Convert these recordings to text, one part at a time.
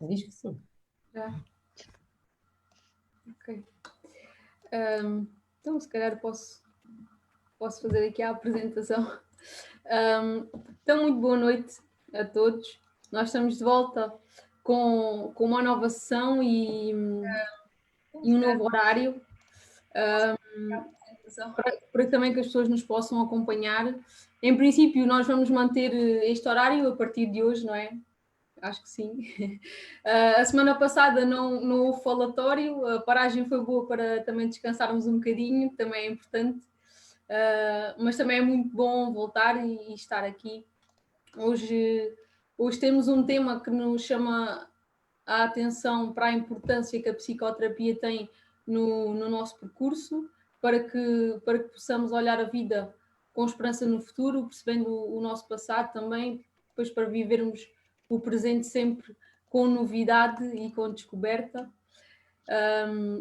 Diz que sim. Já. Ok. Então, se calhar posso fazer aqui a apresentação. Então, muito boa noite a todos. Nós estamos de volta com uma nova sessão e um novo horário, para que também que as pessoas nos possam acompanhar. Em princípio, nós vamos manter este horário a partir de hoje, não é? Acho que sim. A semana passada não houve falatório, a paragem foi boa para também descansarmos um bocadinho, que também é importante. Mas também é muito bom voltar e estar aqui. Hoje temos um tema que nos chama a atenção para a importância que a psicoterapia tem no nosso percurso, para que possamos olhar a vida com esperança no futuro, percebendo o nosso passado também, depois para vivermos o presente sempre com novidade e com descoberta.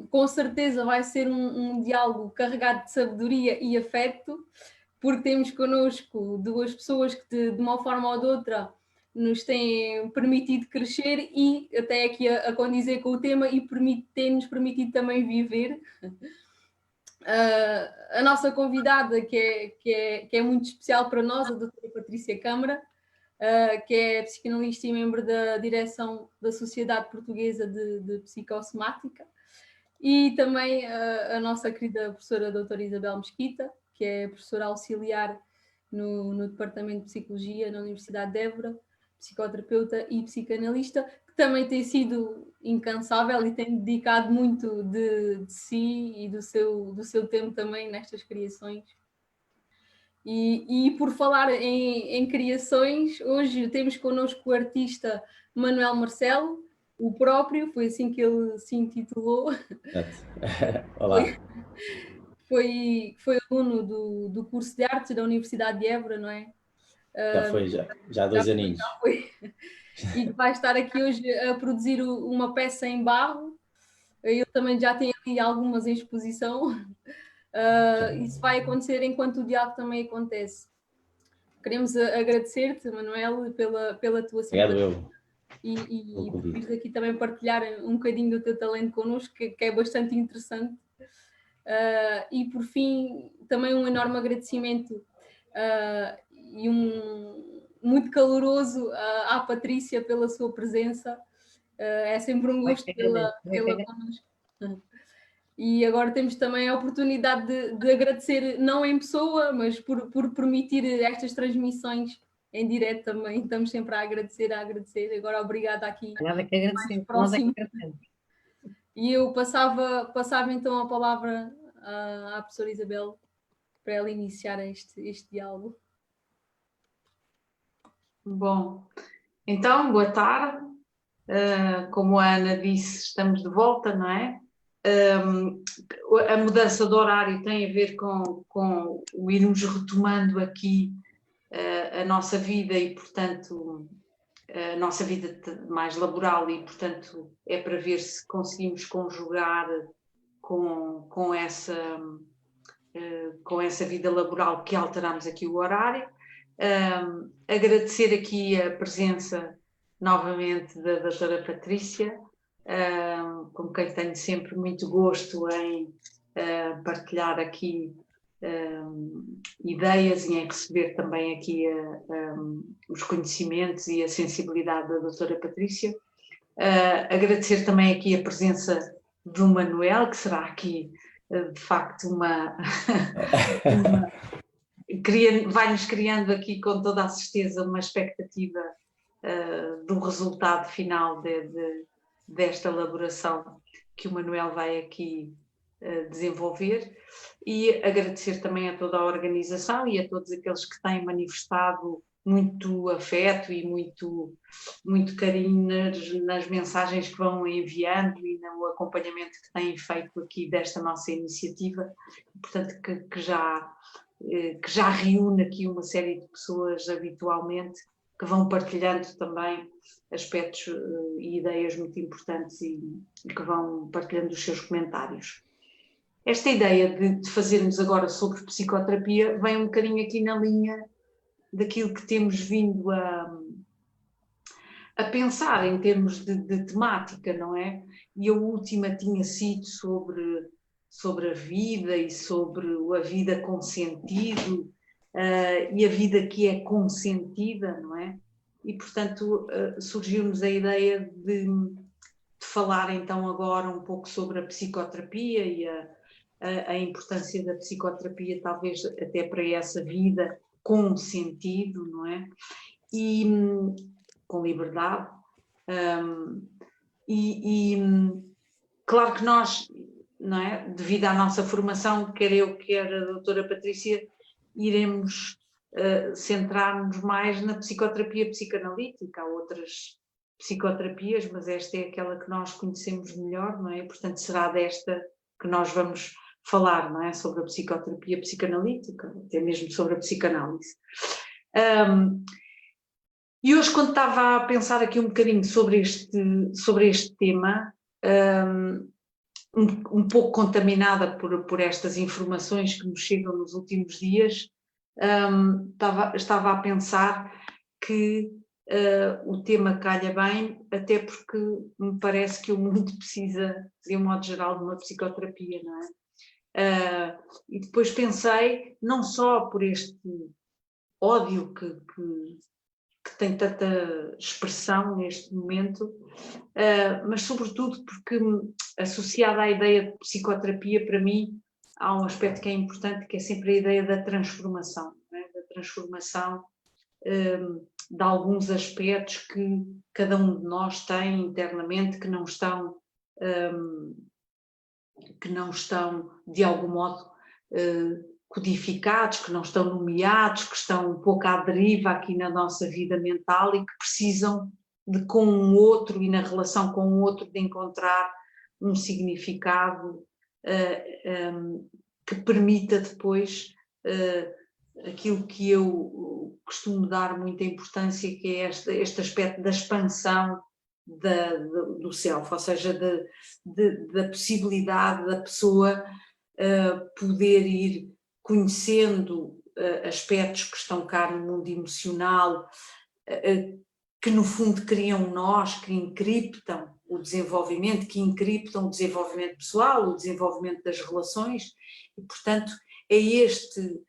Com certeza vai ser um diálogo carregado de sabedoria e afeto, porque temos connosco duas pessoas que de uma forma ou de outra nos têm permitido crescer e até aqui a condizer com o tema e tem-nos permitido também viver. A nossa convidada, que é muito especial para nós, a doutora Patrícia Câmara, que é psicanalista e membro da direção da Sociedade Portuguesa de Psicossomática, e também a nossa querida professora doutora Isabel Mesquita, que é professora auxiliar no Departamento de Psicologia na Universidade de Évora, psicoterapeuta e psicanalista, que também tem sido incansável e tem dedicado muito de si e do seu tempo também nestas criações. E por falar em criações, hoje temos connosco o artista Manuel Marcelo, o próprio, foi assim que ele se intitulou. Olá. Foi aluno do curso de artes da Universidade de Évora, não é? Já há 2 aninhos. Já foi. E vai estar aqui hoje a produzir uma peça em barro. Eu também já tenho ali algumas em exposição. Isso vai acontecer enquanto o diálogo também acontece. Queremos agradecer-te, Manuel, pela tua simpatia e por vires aqui também partilhar um bocadinho do teu talento connosco, que é bastante interessante. E por fim, também um enorme agradecimento e muito caloroso à Patrícia pela sua presença. É sempre um gosto tê-la connosco. E agora temos também a oportunidade de agradecer, não em pessoa, mas por permitir estas transmissões em direto também. Estamos sempre a agradecer. Agora, obrigada aqui. Nada que agradecer. Nós é que agradecemos. E eu passava então a palavra à professora Isabel para ela iniciar este diálogo. Bom, então, boa tarde. Como a Ana disse, estamos de volta, não é? A mudança do horário tem a ver com o irmos retomando aqui a nossa vida e, portanto, a nossa vida mais laboral e, portanto, é para ver se conseguimos conjugar com essa vida laboral que alteramos aqui o horário. Agradecer aqui a presença novamente da doutora Patrícia, com quem tenho sempre muito gosto em partilhar aqui ideias e em receber também aqui os conhecimentos e a sensibilidade da doutora Patrícia. Agradecer também aqui a presença do Manuel, que será aqui de facto vai-nos criando aqui com toda a certeza uma expectativa do resultado final desta elaboração que o Manuel vai aqui desenvolver, e agradecer também a toda a organização e a todos aqueles que têm manifestado muito afeto e muito carinho nas mensagens que vão enviando e no acompanhamento que têm feito aqui desta nossa iniciativa, portanto que já reúne aqui uma série de pessoas habitualmente que vão partilhando também aspectos e ideias muito importantes e que vão partilhando os seus comentários. Esta ideia de fazermos agora sobre psicoterapia vem um bocadinho aqui na linha daquilo que temos vindo a pensar em termos de temática, não é? E a última tinha sido sobre a vida e sobre a vida com sentido, e a vida que é consentida, não é? E, portanto, surgiu-nos a ideia de falar então agora um pouco sobre a psicoterapia e a importância da psicoterapia, talvez até para essa vida com sentido, não é? E com liberdade. Claro que nós, não é? Devido à nossa formação, quer eu, quer a doutora Patrícia, iremos centrar-nos mais na psicoterapia psicanalítica. Há outras psicoterapias, mas esta é aquela que nós conhecemos melhor, não é? Portanto, será desta que nós vamos falar, não é? Sobre a psicoterapia psicanalítica, até mesmo sobre a psicanálise. E hoje, quando estava a pensar aqui um bocadinho sobre este tema, um pouco contaminada por estas informações que nos chegam nos últimos dias, estava a pensar que o tema calha bem, até porque me parece que o mundo precisa, de um modo geral, de uma psicoterapia, não é? E depois pensei, não só por este ódio que tem tanta expressão neste momento, mas sobretudo porque, associada à ideia de psicoterapia, para mim, há um aspecto que é importante, que é sempre a ideia da transformação, não é? Da transformação de alguns aspectos que cada um de nós tem internamente, que não estão de algum modo codificados, que não estão nomeados, que estão um pouco à deriva aqui na nossa vida mental e que precisam de, com um outro e na relação com o outro, de encontrar um significado que permita depois aquilo que eu costumo dar muita importância, que é este aspecto da expansão do self, ou seja, da possibilidade da pessoa poder ir conhecendo aspectos que estão cá no mundo emocional, que no fundo criam nós, que encriptam o desenvolvimento, pessoal, o desenvolvimento das relações, e portanto é este,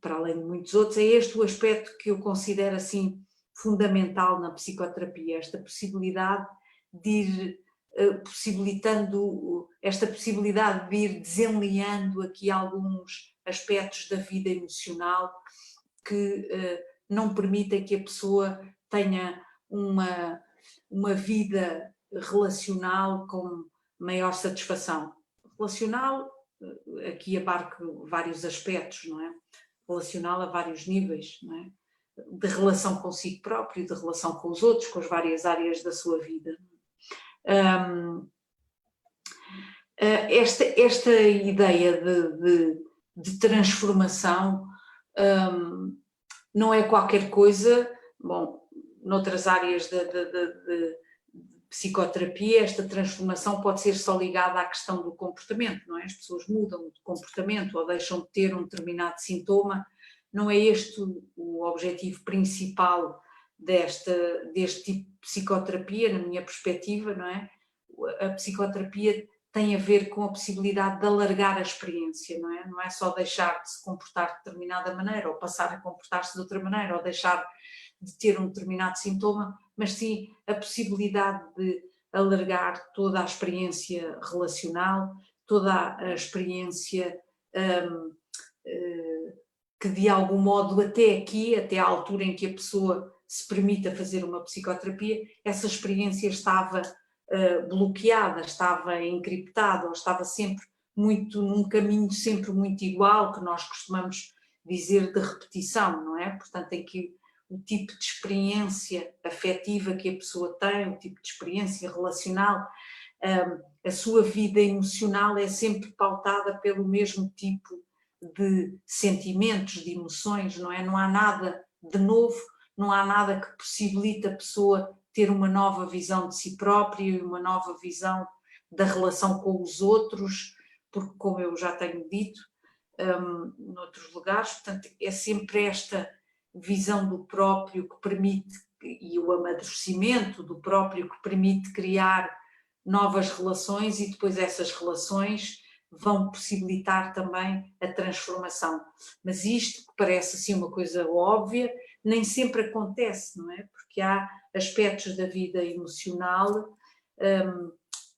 para além de muitos outros, é este o aspecto que eu considero assim fundamental na psicoterapia, esta possibilidade de ir possibilitando esta possibilidade de ir desenliando aqui alguns aspectos da vida emocional que não permitem que a pessoa tenha uma vida relacional com maior satisfação. Relacional, aqui abarco vários aspectos, não é? Relacional a vários níveis, não é? De relação consigo próprio, de relação com os outros, com as várias áreas da sua vida. Esta ideia de transformação não é qualquer coisa. Bom, noutras áreas de psicoterapia, esta transformação pode ser só ligada à questão do comportamento, não é? As pessoas mudam de comportamento ou deixam de ter um determinado sintoma. Não é este o objetivo principal deste tipo de psicoterapia, na minha perspectiva, não é? A psicoterapia tem a ver com a possibilidade de alargar a experiência, não é? Não é só deixar de se comportar de determinada maneira, ou passar a comportar-se de outra maneira, ou deixar de ter um determinado sintoma, mas sim a possibilidade de alargar toda a experiência relacional, toda a experiência que de algum modo até aqui, até à altura em que a pessoa se permita fazer uma psicoterapia, essa experiência estava bloqueada, estava encriptada, ou estava sempre muito num caminho sempre muito igual, que nós costumamos dizer de repetição, não é? Portanto, em que o tipo de experiência afetiva que a pessoa tem, o tipo de experiência relacional, a sua vida emocional é sempre pautada pelo mesmo tipo de sentimentos, de emoções, não é? Não há nada de novo, não há nada que possibilite a pessoa ter uma nova visão de si própria e uma nova visão da relação com os outros, porque, como eu já tenho dito noutros lugares, portanto, é sempre esta visão do próprio que permite, e o amadurecimento do próprio que permite criar novas relações, e depois essas relações vão possibilitar também a transformação. Mas isto, que parece assim uma coisa óbvia, nem sempre acontece, não é? Porque há aspectos da vida emocional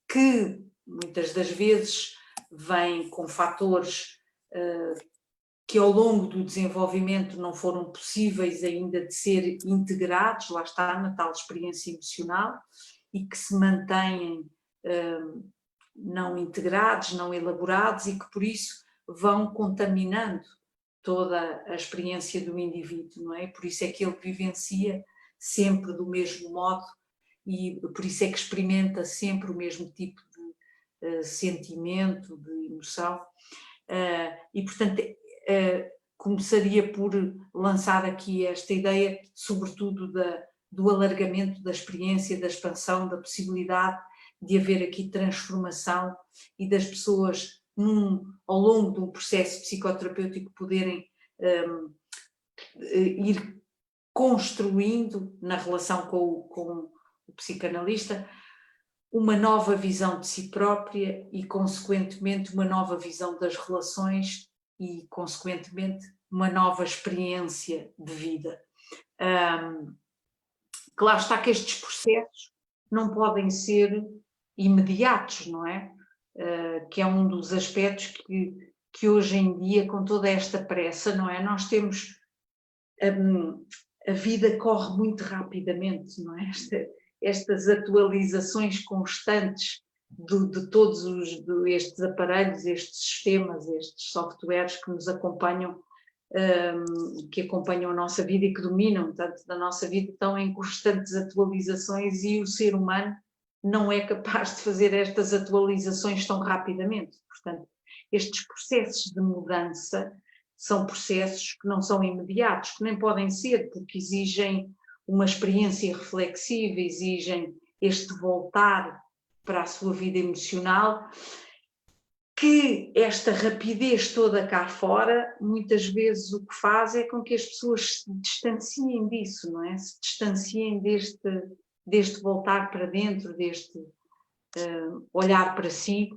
que muitas das vezes vêm com fatores que ao longo do desenvolvimento não foram possíveis ainda de ser integrados, lá está, na tal experiência emocional, e que se mantêm não integrados, não elaborados, e que por isso vão contaminando toda a experiência do indivíduo, não é? Por isso é que ele vivencia sempre do mesmo modo e por isso é que experimenta sempre o mesmo tipo de sentimento, de emoção. E portanto começaria por lançar aqui esta ideia, sobretudo do alargamento da experiência, da expansão, da possibilidade de haver aqui transformação e das pessoas ao longo de um processo psicoterapêutico poderem ir construindo na relação com o psicanalista uma nova visão de si própria e consequentemente uma nova visão das relações e consequentemente uma nova experiência de vida. Claro está que estes processos não podem ser imediatos, não é? Que é um dos aspectos que hoje em dia, com toda esta pressa, não é? Nós temos... a vida corre muito rapidamente, não é? Estas atualizações constantes de todos estes aparelhos, estes sistemas, estes softwares que nos acompanham, que acompanham a nossa vida e que dominam tanto da nossa vida, estão em constantes atualizações e o ser humano não é capaz de fazer estas atualizações tão rapidamente. Portanto, estes processos de mudança são processos que não são imediatos, que nem podem ser, porque exigem uma experiência reflexiva, exigem este voltar para a sua vida emocional, que esta rapidez toda cá fora, muitas vezes o que faz é com que as pessoas se distanciem disso, não é? Se distanciem deste voltar para dentro, deste olhar para si.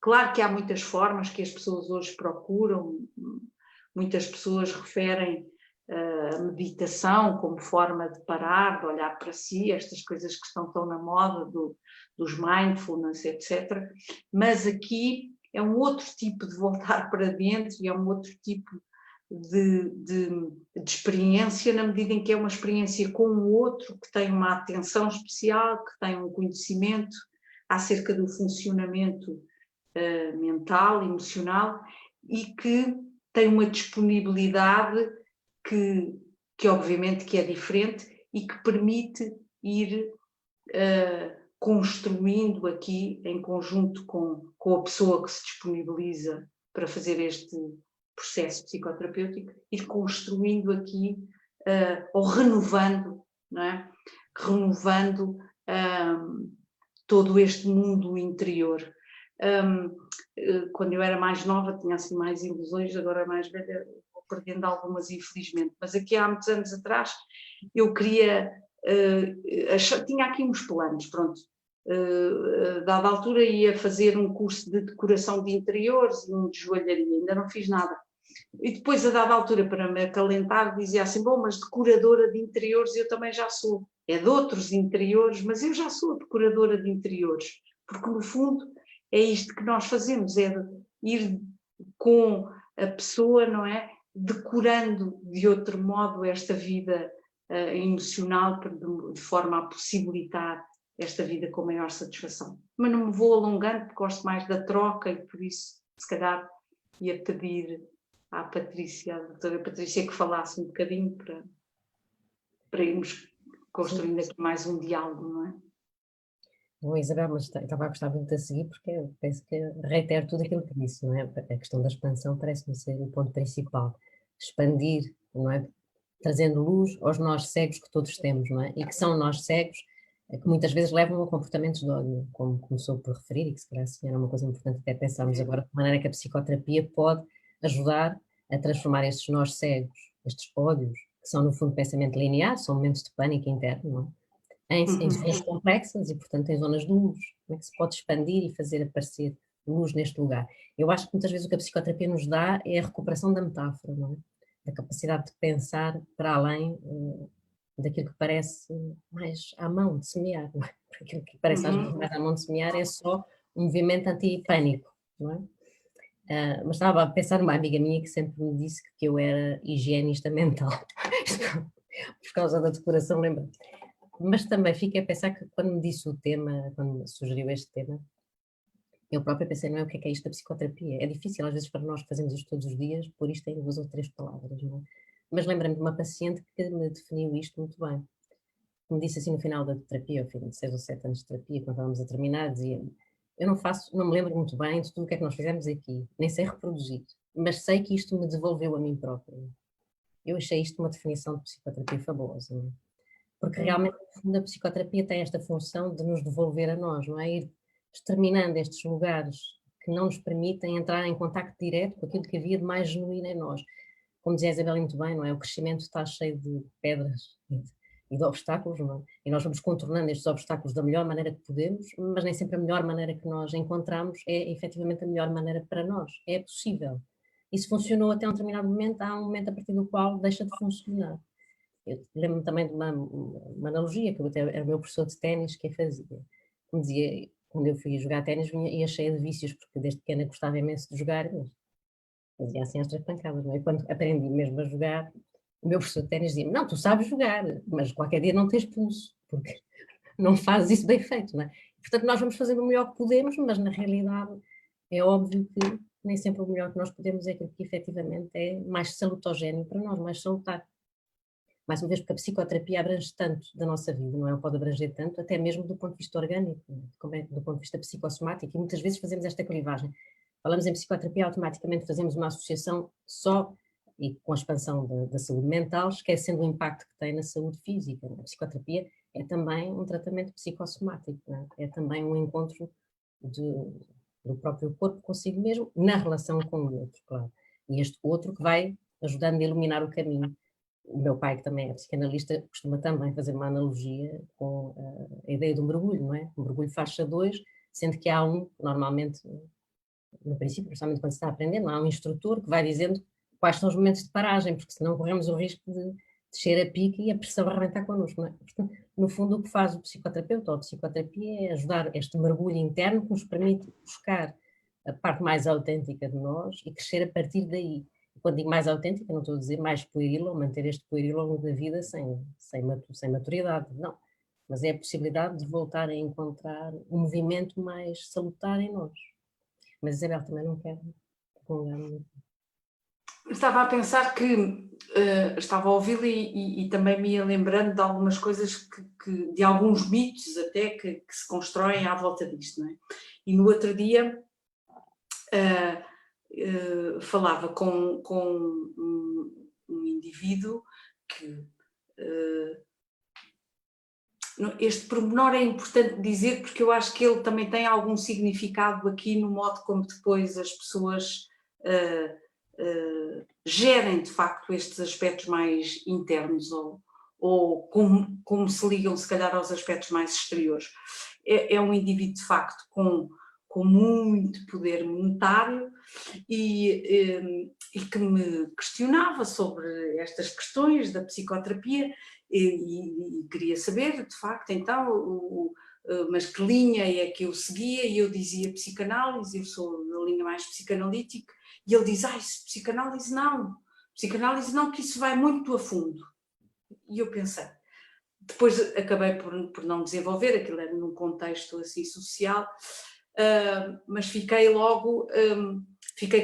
Claro que há muitas formas que as pessoas hoje procuram, muitas pessoas referem a meditação como forma de parar, de olhar para si, estas coisas que estão tão na moda dos mindfulness, etc. Mas aqui é um outro tipo de voltar para dentro e é um outro tipo de experiência, na medida em que é uma experiência com o outro, que tem uma atenção especial, que tem um conhecimento acerca do funcionamento mental, emocional, e que tem uma disponibilidade que obviamente que é diferente e que permite ir construindo aqui, em conjunto com a pessoa que se disponibiliza para fazer este processo psicoterapêutico, ir construindo aqui, ou renovando, não é? Renovando todo este mundo interior. Quando eu era mais nova tinha assim mais ilusões, agora mais velha vou perdendo algumas infelizmente, mas aqui há muitos anos atrás eu queria, tinha aqui uns planos, pronto, dada altura ia fazer um curso de decoração de interiores e um de joalharia, ainda não fiz nada. E depois, a dada altura, para me acalentar, dizia assim, bom, mas decoradora de interiores eu também já sou. É de outros interiores, mas eu já sou decoradora de interiores. Porque, no fundo, é isto que nós fazemos, é ir com a pessoa, não é? Decorando de outro modo esta vida emocional, de forma a possibilitar esta vida com maior satisfação. Mas não me vou alongando, porque gosto mais da troca e por isso, se calhar, ia pedir à Patrícia, à doutora Patrícia, que falasse um bocadinho para irmos construindo aqui mais um diálogo, não é? Bom, Isabel, mas estava a gostar muito de seguir porque eu penso que reitero tudo aquilo que disse, não é? A questão da expansão parece-me ser o ponto principal. Expandir, não é? Trazendo luz aos nós cegos que todos temos, não é? E que são nós cegos que muitas vezes levam a comportamentos de ódio, como começou por referir, e que se calhar assim, era uma coisa importante até pensarmos agora de maneira que a psicoterapia pode ajudar a transformar estes nós cegos, estes ódios que são no fundo pensamento linear, são momentos de pânico interno, não é? Em zonas complexas e, portanto, em zonas de luz. Como é que se pode expandir e fazer aparecer luz neste lugar? Eu acho que muitas vezes o que a psicoterapia nos dá é a recuperação da metáfora, não é? Da capacidade de pensar para além daquilo que parece mais à mão de semear, não é? Porque aquilo que parece às vezes mais à mão de semear é só um movimento anti-pânico, não é? Mas estava a pensar numa amiga minha que sempre me disse que eu era higienista mental, por causa da decoração, lembra? Mas também fiquei a pensar que quando me disse o tema, quando me sugeriu este tema, eu própria pensei, não é o que é isto da psicoterapia? É difícil às vezes para nós que fazemos isto todos os dias, pôr isto em 2 ou 3 palavras, não é? Mas lembrei-me de uma paciente que me definiu isto muito bem. Me disse assim no final da terapia, ao fim de 6 ou 7 anos de terapia, quando estávamos a terminar, dizia: eu não me lembro muito bem de tudo o que é que nós fizemos aqui, nem sei reproduzir, mas sei que isto me devolveu a mim própria. Eu achei isto uma definição de psicoterapia fabulosa, não é? Porque realmente, no fundo, a psicoterapia tem esta função de nos devolver a nós, não é? Ir exterminando estes lugares que não nos permitem entrar em contacto direto com aquilo que havia de mais genuíno em nós. Como dizia a Isabel muito bem, não é? O crescimento está cheio de pedras e de obstáculos, não é? E nós vamos contornando estes obstáculos da melhor maneira que podemos, mas nem sempre a melhor maneira que nós encontramos é efetivamente a melhor maneira para nós. É possível. Isso funcionou até um determinado momento, há um momento a partir do qual deixa de funcionar. Eu lembro-me também de uma analogia, que eu até era o meu professor de ténis que fazia. Me dizia, quando eu fui jogar ténis, ia cheia de vícios, porque desde pequena gostava imenso de jogar, mas fazia assim as 3 pancadas, não é? E quando aprendi mesmo a jogar, o meu professor de ténis dizia-me: não, tu sabes jogar, mas qualquer dia não tens pulso, porque não fazes isso bem feito, não é? Portanto, nós vamos fazer o melhor que podemos, mas na realidade é óbvio que nem sempre o melhor que nós podemos é aquilo que efetivamente é mais salutogéneo para nós, mais salutar. Mais uma vez, porque a psicoterapia abrange tanto da nossa vida, não é? Pode abranger tanto, até mesmo do ponto de vista orgânico, do ponto de vista psicossomático, e muitas vezes fazemos esta clivagem. Falamos em psicoterapia, automaticamente fazemos uma associação só, e com a expansão da saúde mental, esquecendo o impacto que tem na saúde física. A psicoterapia é também um tratamento psicossomático, é também um encontro do próprio corpo consigo mesmo, na relação com o outro, claro. E este outro que vai ajudando a iluminar o caminho. O meu pai, que também é psicanalista, costuma também fazer uma analogia com a ideia do mergulho, não é? O mergulho faz-se a 2, sendo que há um, normalmente, no princípio, principalmente quando se está aprendendo, há um instrutor que vai dizendo quais são os momentos de paragem, porque senão corremos o risco de descer a pique e a pressão arrebentar connosco, não é? Portanto, no fundo, o que faz o psicoterapeuta ou a psicoterapia é ajudar este mergulho interno que nos permite buscar a parte mais autêntica de nós e crescer a partir daí. Quando digo mais autêntica, não estou a dizer mais pueril, ou manter este pueril ao longo da vida sem maturidade, não. Mas é a possibilidade de voltar a encontrar um movimento mais salutar em nós. Mas Isabel também não quer prolongar muito. Estava a pensar que estava a ouvi-lo e também me ia lembrando de algumas coisas, de alguns mitos até que se constroem à volta disto, não é? E no outro dia falava com um indivíduo que este pormenor é importante dizer porque eu acho que ele também tem algum significado aqui no modo como depois as pessoas gerem de facto estes aspectos mais internos ou como se ligam se calhar aos aspectos mais exteriores. É um indivíduo de facto com muito poder monetário e que me questionava sobre estas questões da psicoterapia e queria saber, de facto, então, mas que linha é que eu seguia, e eu dizia psicanálise, eu sou na linha mais psicanalítica, e ele diz, psicanálise não, que isso vai muito a fundo. E eu pensei, depois acabei por não desenvolver, aquilo era num contexto assim social, mas fiquei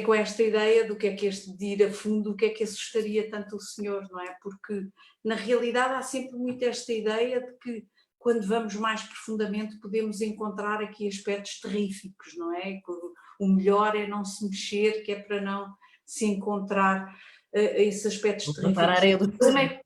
com esta ideia do que é que este de ir a fundo, o que é que assustaria tanto o senhor, não é? Porque na realidade há sempre muito esta ideia de que quando vamos mais profundamente podemos encontrar aqui aspectos terríficos, não é? O melhor é não se mexer, que é para não se encontrar esses aspectos terríficos. Levantar a areia do fundo.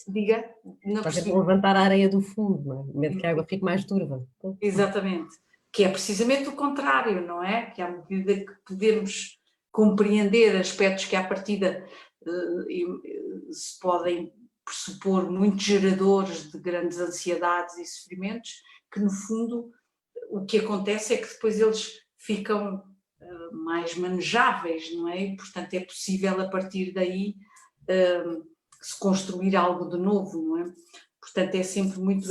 Diga, não percebi. Levantar a areia do fundo, não é? Medo que a água fique mais turva. Exatamente. Que é precisamente o contrário, não é? Que à medida que podemos compreender aspectos que à partida se podem pressupor muitos geradores de grandes ansiedades e sofrimentos, que no fundo o que acontece é que depois eles ficam mais manejáveis, não é? E, portanto, é possível a partir daí se construir algo de novo, não é? Portanto, é sempre muito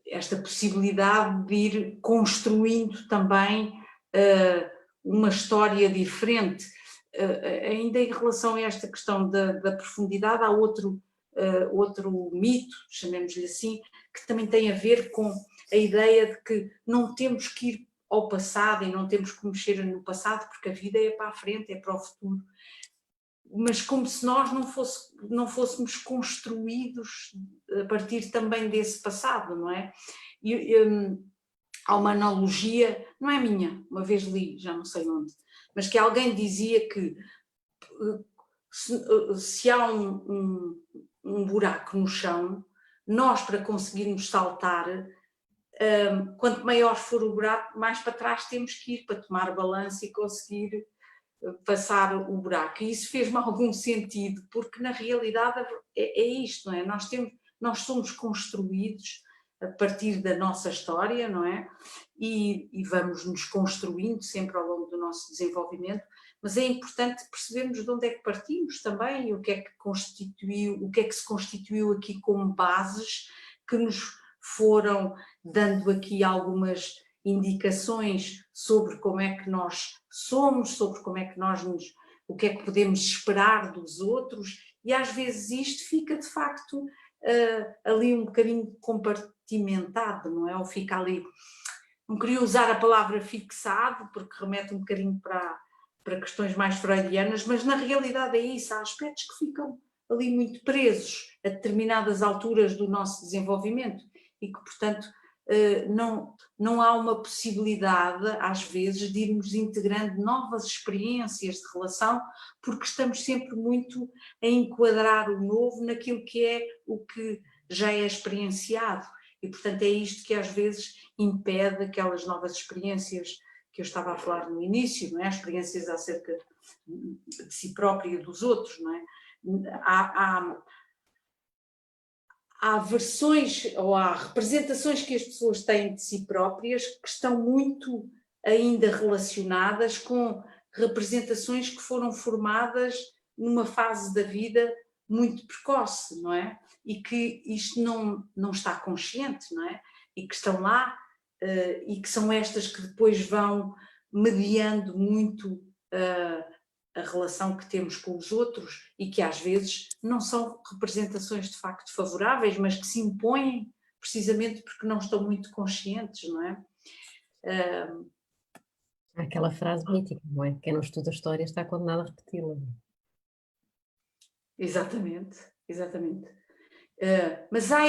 esta possibilidade de ir construindo também uma história diferente. Ainda em relação a esta questão da profundidade, há outro mito, chamemos-lhe assim, que também tem a ver com a ideia de que não temos que ir ao passado e não temos que mexer no passado, porque a vida é para a frente, é para o futuro. Mas como se nós não fôssemos construídos a partir também desse passado, não é? Há uma analogia, não é minha, uma vez li, já não sei onde, mas que alguém dizia que se há um buraco no chão, nós, para conseguirmos saltar, quanto maior for o buraco, mais para trás temos que ir para tomar balanço e conseguir passar o buraco. E isso fez-me algum sentido, porque na realidade é isto, não é? Nós somos construídos a partir da nossa história, não é? E vamos nos construindo sempre ao longo do nosso desenvolvimento, mas é importante percebermos de onde é que partimos também, o que é que se constituiu aqui como bases que nos foram dando aqui algumas indicações sobre como é que nós somos, sobre como é que o que é que podemos esperar dos outros, e às vezes isto fica de facto ali um bocadinho compartimentado, não é? Ou fica ali, não queria usar a palavra fixado, porque remete um bocadinho para questões mais freudianas, mas na realidade é isso, há aspectos que ficam ali muito presos a determinadas alturas do nosso desenvolvimento e que, portanto, não há uma possibilidade, às vezes, de irmos integrando novas experiências de relação, porque estamos sempre muito a enquadrar o novo naquilo que é o que já é experienciado. E, portanto, é isto que às vezes impede aquelas novas experiências que eu estava a falar no início, não é? As experiências acerca de si próprio e dos outros, não é? Há versões ou há representações que as pessoas têm de si próprias que estão muito ainda relacionadas com representações que foram formadas numa fase da vida muito precoce, não é? E que isto não está consciente, não é? E que estão lá e que são estas que depois vão mediando muito a relação que temos com os outros e que às vezes não são representações de facto favoráveis, mas que se impõem precisamente porque não estão muito conscientes, não é? Há aquela frase mítica, não é? Quem não estuda a história está condenado a repeti-la. Exatamente, exatamente. Mas há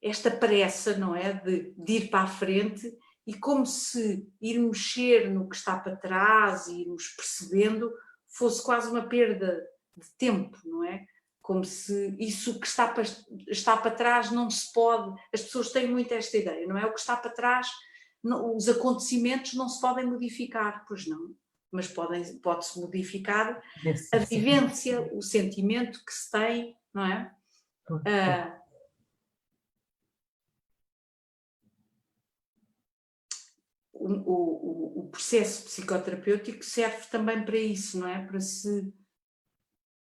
esta pressa, não é? De ir para a frente e como se ir mexer no que está para trás e irmos percebendo fosse quase uma perda de tempo, não é? Como se isso que está para trás não se pode... As pessoas têm muito esta ideia, não é? O que está para trás, os acontecimentos não se podem modificar, pois não, mas pode-se modificar a vivência, o sentimento que se tem, não é? O processo psicoterapêutico serve também para isso, não é? Para se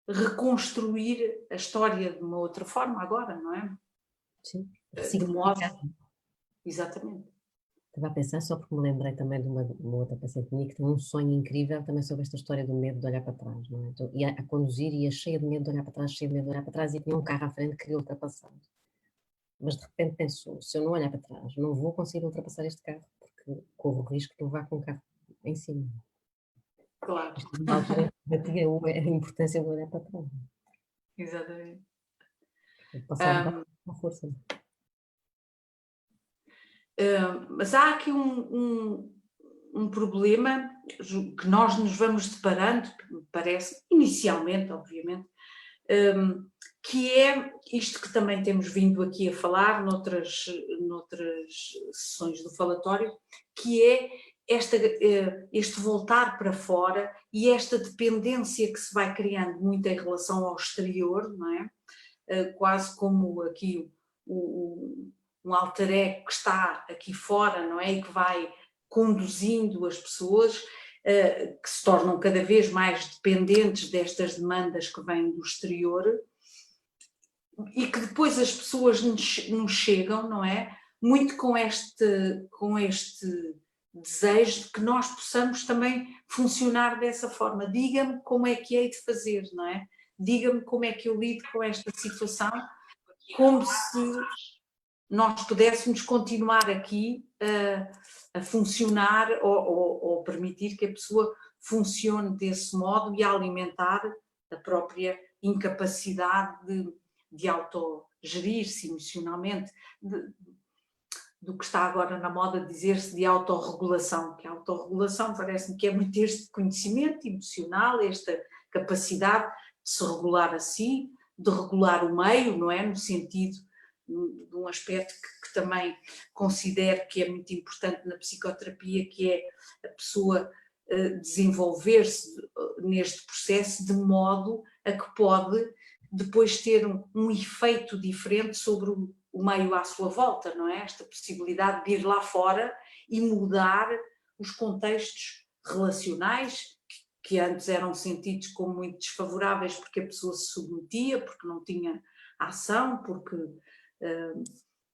reconstruir a história de uma outra forma agora, não é? Sim. De modo... Exatamente. Estava a pensar, só porque me lembrei também de uma outra paciente minha que tem um sonho incrível também sobre esta história do medo de olhar para trás, não é? Então, ia a conduzir e ia cheia de medo de olhar para trás, cheia de medo de olhar para trás e tinha um carro à frente que queria ultrapassar. Mas de repente pensou, se eu não olhar para trás, não vou conseguir ultrapassar este carro, porque corro o risco de levar com o carro em cima. Claro. Na altura, a importância de olhar para trás. Exatamente. Passar com força. Mas há aqui um problema que nós nos vamos deparando, me parece, inicialmente, obviamente, que é isto que também temos vindo aqui a falar noutras sessões do falatório, que é este voltar para fora e esta dependência que se vai criando muito em relação ao exterior, não é? Quase como aqui um alter ego que está aqui fora, não é? E que vai conduzindo as pessoas, que se tornam cada vez mais dependentes destas demandas que vêm do exterior, e que depois as pessoas nos chegam, não é? Muito com este desejo de que nós possamos também funcionar dessa forma. Diga-me como é que hei de fazer, não é? Diga-me como é que eu lido com esta situação, como se nós pudéssemos continuar aqui a funcionar ou permitir que a pessoa funcione desse modo e a alimentar a própria incapacidade de autogerir-se emocionalmente, do que está agora na moda dizer-se de autorregulação, que a autorregulação parece-me que é muito este conhecimento emocional, esta capacidade de se regular a si, de regular o meio, não é? No sentido de um aspecto que também considero que é muito importante na psicoterapia, que é a pessoa desenvolver-se neste processo de modo a que pode depois ter um efeito diferente sobre o meio à sua volta, não é? Esta possibilidade de ir lá fora e mudar os contextos relacionais que antes eram sentidos como muito desfavoráveis porque a pessoa se submetia, porque não tinha ação, porque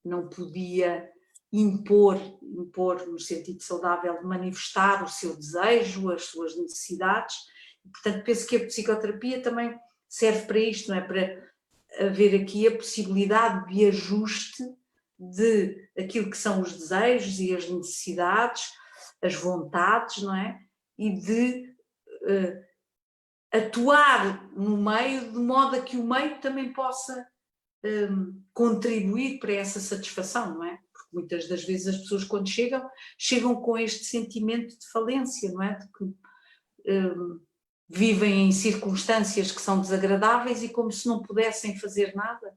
não podia impor no sentido saudável de manifestar o seu desejo, as suas necessidades. E, portanto, penso que a psicoterapia também serve para isto, não é? Para haver aqui a possibilidade de ajuste de aquilo que são os desejos e as necessidades, as vontades, não é? E de atuar no meio de modo a que o meio também possa contribuir para essa satisfação, não é? Porque muitas das vezes as pessoas quando chegam com este sentimento de falência, não é? De que vivem em circunstâncias que são desagradáveis e como se não pudessem fazer nada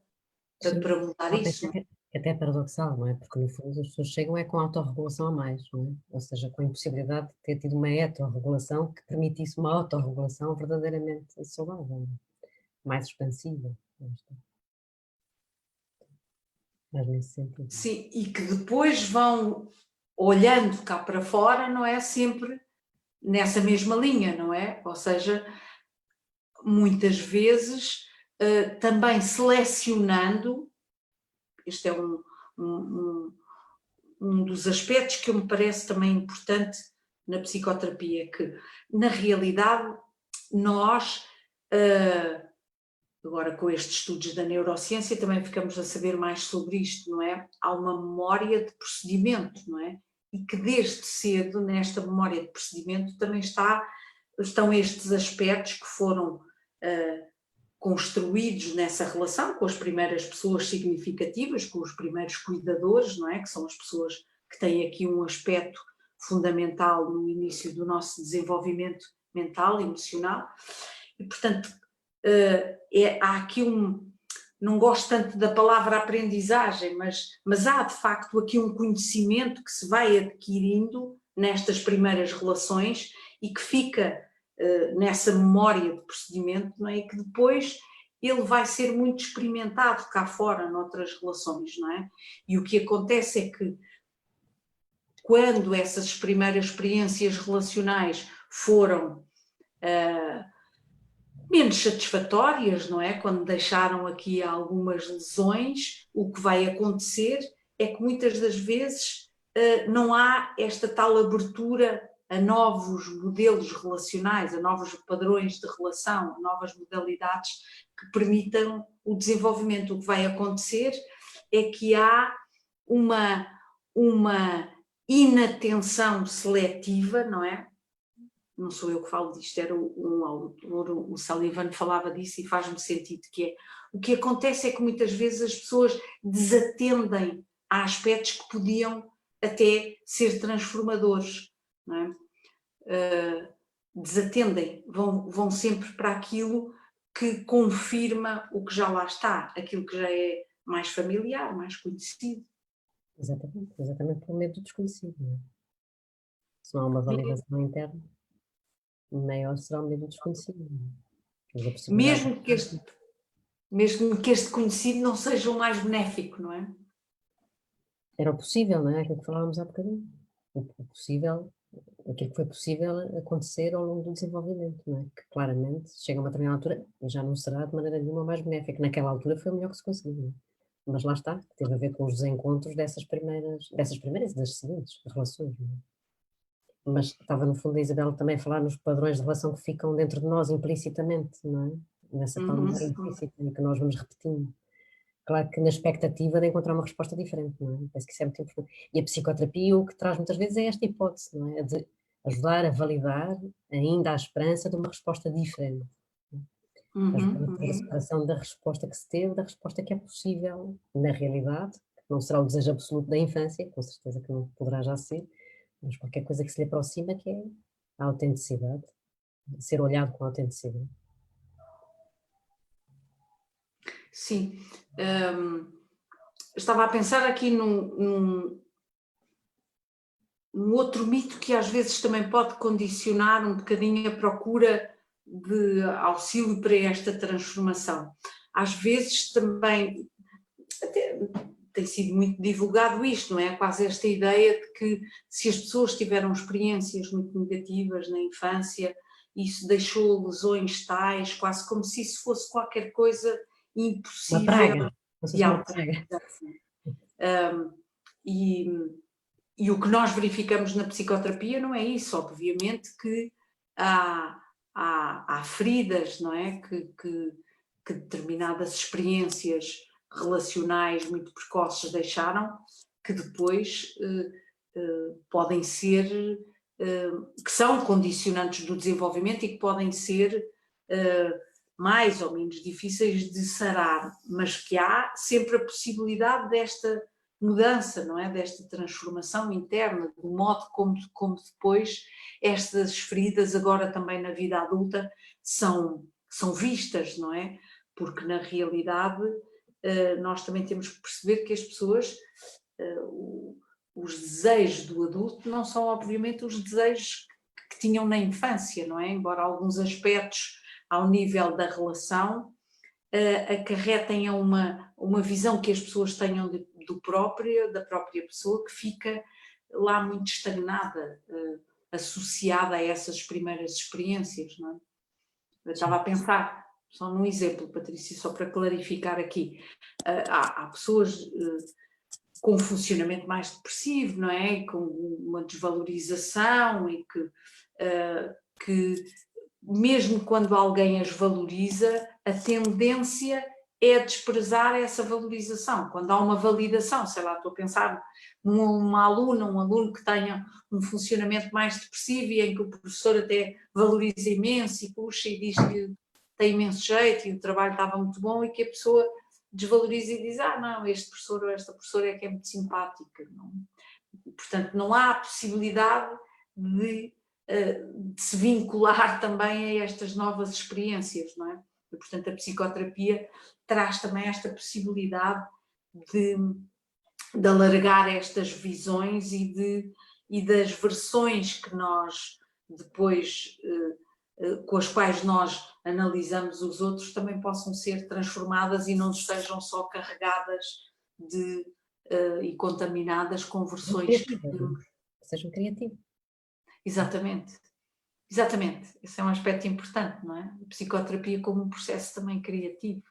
para mudar isso. É até paradoxal, não é? Porque no fundo as pessoas chegam com a autorregulação a mais, não é? Ou seja, com a impossibilidade de ter tido uma heterorregulação que permitisse uma autorregulação verdadeiramente saudável, mais expansiva. Mas nesse sentido. Sim, e que depois vão olhando cá para fora, não é? Sempre nessa mesma linha, não é? Ou seja, muitas vezes também selecionando, este é um dos aspectos que me parece também importante na psicoterapia, que na realidade nós, agora com estes estudos da neurociência também ficamos a saber mais sobre isto, não é? Há uma memória de procedimento, não é? E que desde cedo, nesta memória de procedimento, também estão estes aspectos que foram construídos nessa relação com as primeiras pessoas significativas, com os primeiros cuidadores, não é? Que são as pessoas que têm aqui um aspecto fundamental no início do nosso desenvolvimento mental, emocional, e portanto há aqui não gosto tanto da palavra aprendizagem, mas há de facto aqui um conhecimento que se vai adquirindo nestas primeiras relações e que fica nessa memória de procedimento, não é? E que depois ele vai ser muito experimentado cá fora noutras relações, não é? E o que acontece é que quando essas primeiras experiências relacionais foram menos satisfatórias, não é? Quando deixaram aqui algumas lesões, o que vai acontecer é que muitas das vezes não há esta tal abertura a novos modelos relacionais, a novos padrões de relação, a novas modalidades que permitam o desenvolvimento. O que vai acontecer é que há uma inatenção seletiva, não é? Não sou eu que falo disto, era um autor, o Sullivan falava disso e faz-me sentido, que é, o que acontece é que muitas vezes as pessoas desatendem a aspectos que podiam até ser transformadores, não é? Desatendem, vão sempre para aquilo que confirma o que já lá está, aquilo que já é mais familiar, mais conhecido. Exatamente pelo medo do desconhecido, não é? Se não há uma validação interna, maior será o medo do desconhecido. Mesmo que este conhecido não seja o mais benéfico, não é? Era o possível, não é? Aquilo que falávamos há bocadinho. O possível, aquilo que foi possível acontecer ao longo do desenvolvimento, não é? Que claramente chega a uma determinada altura e já não será de maneira nenhuma mais benéfico. Naquela altura foi o melhor que se conseguiu, não é? Mas lá está, teve a ver com os desencontros dessas primeiras e das seguintes relações, não é? Mas estava no fundo a Isabel também a falar nos padrões de relação que ficam dentro de nós implicitamente, não é? Nessa tal memória implícita em que nós vamos repetindo. Claro que na expectativa de encontrar uma resposta diferente, não é? Penso que isso é muito importante. E a psicoterapia o que traz muitas vezes é esta hipótese, não é? De ajudar a validar ainda a esperança de uma resposta diferente. Ajudar a ter a separação da resposta que se teve, da resposta que é possível na realidade, que não será o desejo absoluto da infância, com certeza que não poderá já ser, mas qualquer coisa que se lhe aproxima, que é a autenticidade, ser olhado com autenticidade. Sim. Estava a pensar aqui num outro mito que às vezes também pode condicionar um bocadinho a procura de auxílio para esta transformação. Às vezes também até tem sido muito divulgado isto, não é? Quase esta ideia de que se as pessoas tiveram experiências muito negativas na infância, isso deixou lesões tais, quase como se isso fosse qualquer coisa impossível. Uma praga. Uma praga. E o que nós verificamos na psicoterapia não é isso, obviamente que há feridas, não é? Que determinadas experiências relacionais muito precoces deixaram, que depois podem ser, que são condicionantes do desenvolvimento e que podem ser mais ou menos difíceis de sarar, mas que há sempre a possibilidade desta mudança, não é? Desta transformação interna, do modo como depois estas feridas agora também na vida adulta são vistas, não é? Porque na realidade nós também temos que perceber que as pessoas, os desejos do adulto não são obviamente os desejos que tinham na infância, não é? Embora alguns aspectos ao nível da relação acarretem a uma visão que as pessoas tenham da própria pessoa, que fica lá muito estagnada, associada a essas primeiras experiências, não é? Eu estava a pensar, só num exemplo, Patrícia, só para clarificar aqui, há pessoas com um funcionamento mais depressivo, não é? Com uma desvalorização e que mesmo quando alguém as valoriza, a tendência é desprezar essa valorização. Quando há uma validação, sei lá, estou a pensar um aluno que tenha um funcionamento mais depressivo e em que o professor até valoriza imenso e puxa e diz que tem imenso jeito e o trabalho estava muito bom, e que a pessoa desvaloriza e diz, não, este professor ou esta professora é que é muito simpática. Não? Portanto, não há a possibilidade de se vincular também a estas novas experiências, não é? E, portanto, a psicoterapia traz também esta possibilidade de alargar estas visões e das versões que nós depois, com as quais nós analisamos os outros, também possam ser transformadas e não estejam só carregadas e contaminadas com versões que temos. Sejam criativos. Exatamente. Esse é um aspecto importante, não é? A psicoterapia como um processo também criativo.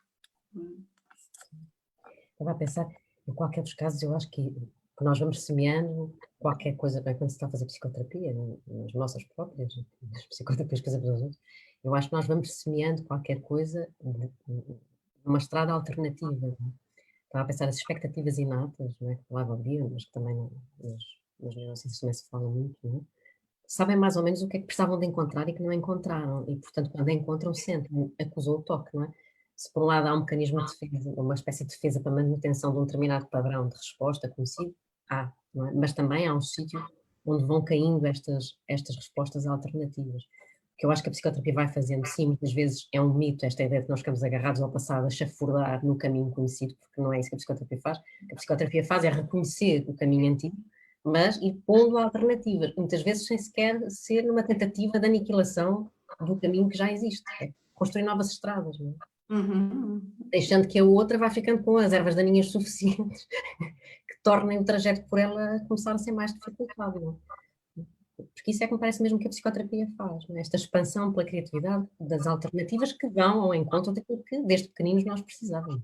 Estava a pensar, em qualquer dos casos, eu acho que nós vamos semeando qualquer coisa, bem, quando se está a fazer psicoterapia, nas nossas próprias, nas psicoterapias que fazemos aos outros, eu acho que nós vamos semeando qualquer coisa numa estrada alternativa. Não é? Estava a pensar as expectativas inatas, não é? Que lá valiam, mas que também nas neurociências também se fala muito, não é? Sabem mais ou menos o que é que precisavam de encontrar e que não encontraram, e portanto quando encontram sentem, acusou o toque, não é? Se por um lado há um mecanismo de defesa, uma espécie de defesa para manutenção de um determinado padrão de resposta conhecido, não é? Mas também há um sítio onde vão caindo estas respostas alternativas. O que eu acho que a psicoterapia vai fazendo, sim, muitas vezes é um mito esta ideia de que nós ficamos agarrados ao passado, a chafurdar no caminho conhecido, porque não é isso que a psicoterapia faz. O que a psicoterapia faz é reconhecer o caminho antigo, mas ir pondo alternativas, muitas vezes sem sequer ser numa tentativa de aniquilação do caminho que já existe, é construir novas estradas, não é? Deixando que a outra vá ficando com as ervas daninhas suficientes que tornem o trajeto por ela começar a ser mais dificultado, não é? Porque isso é que me parece mesmo que a psicoterapia faz, não é? Esta expansão pela criatividade das alternativas que vão ao encontro daquilo que desde pequeninos nós precisávamos.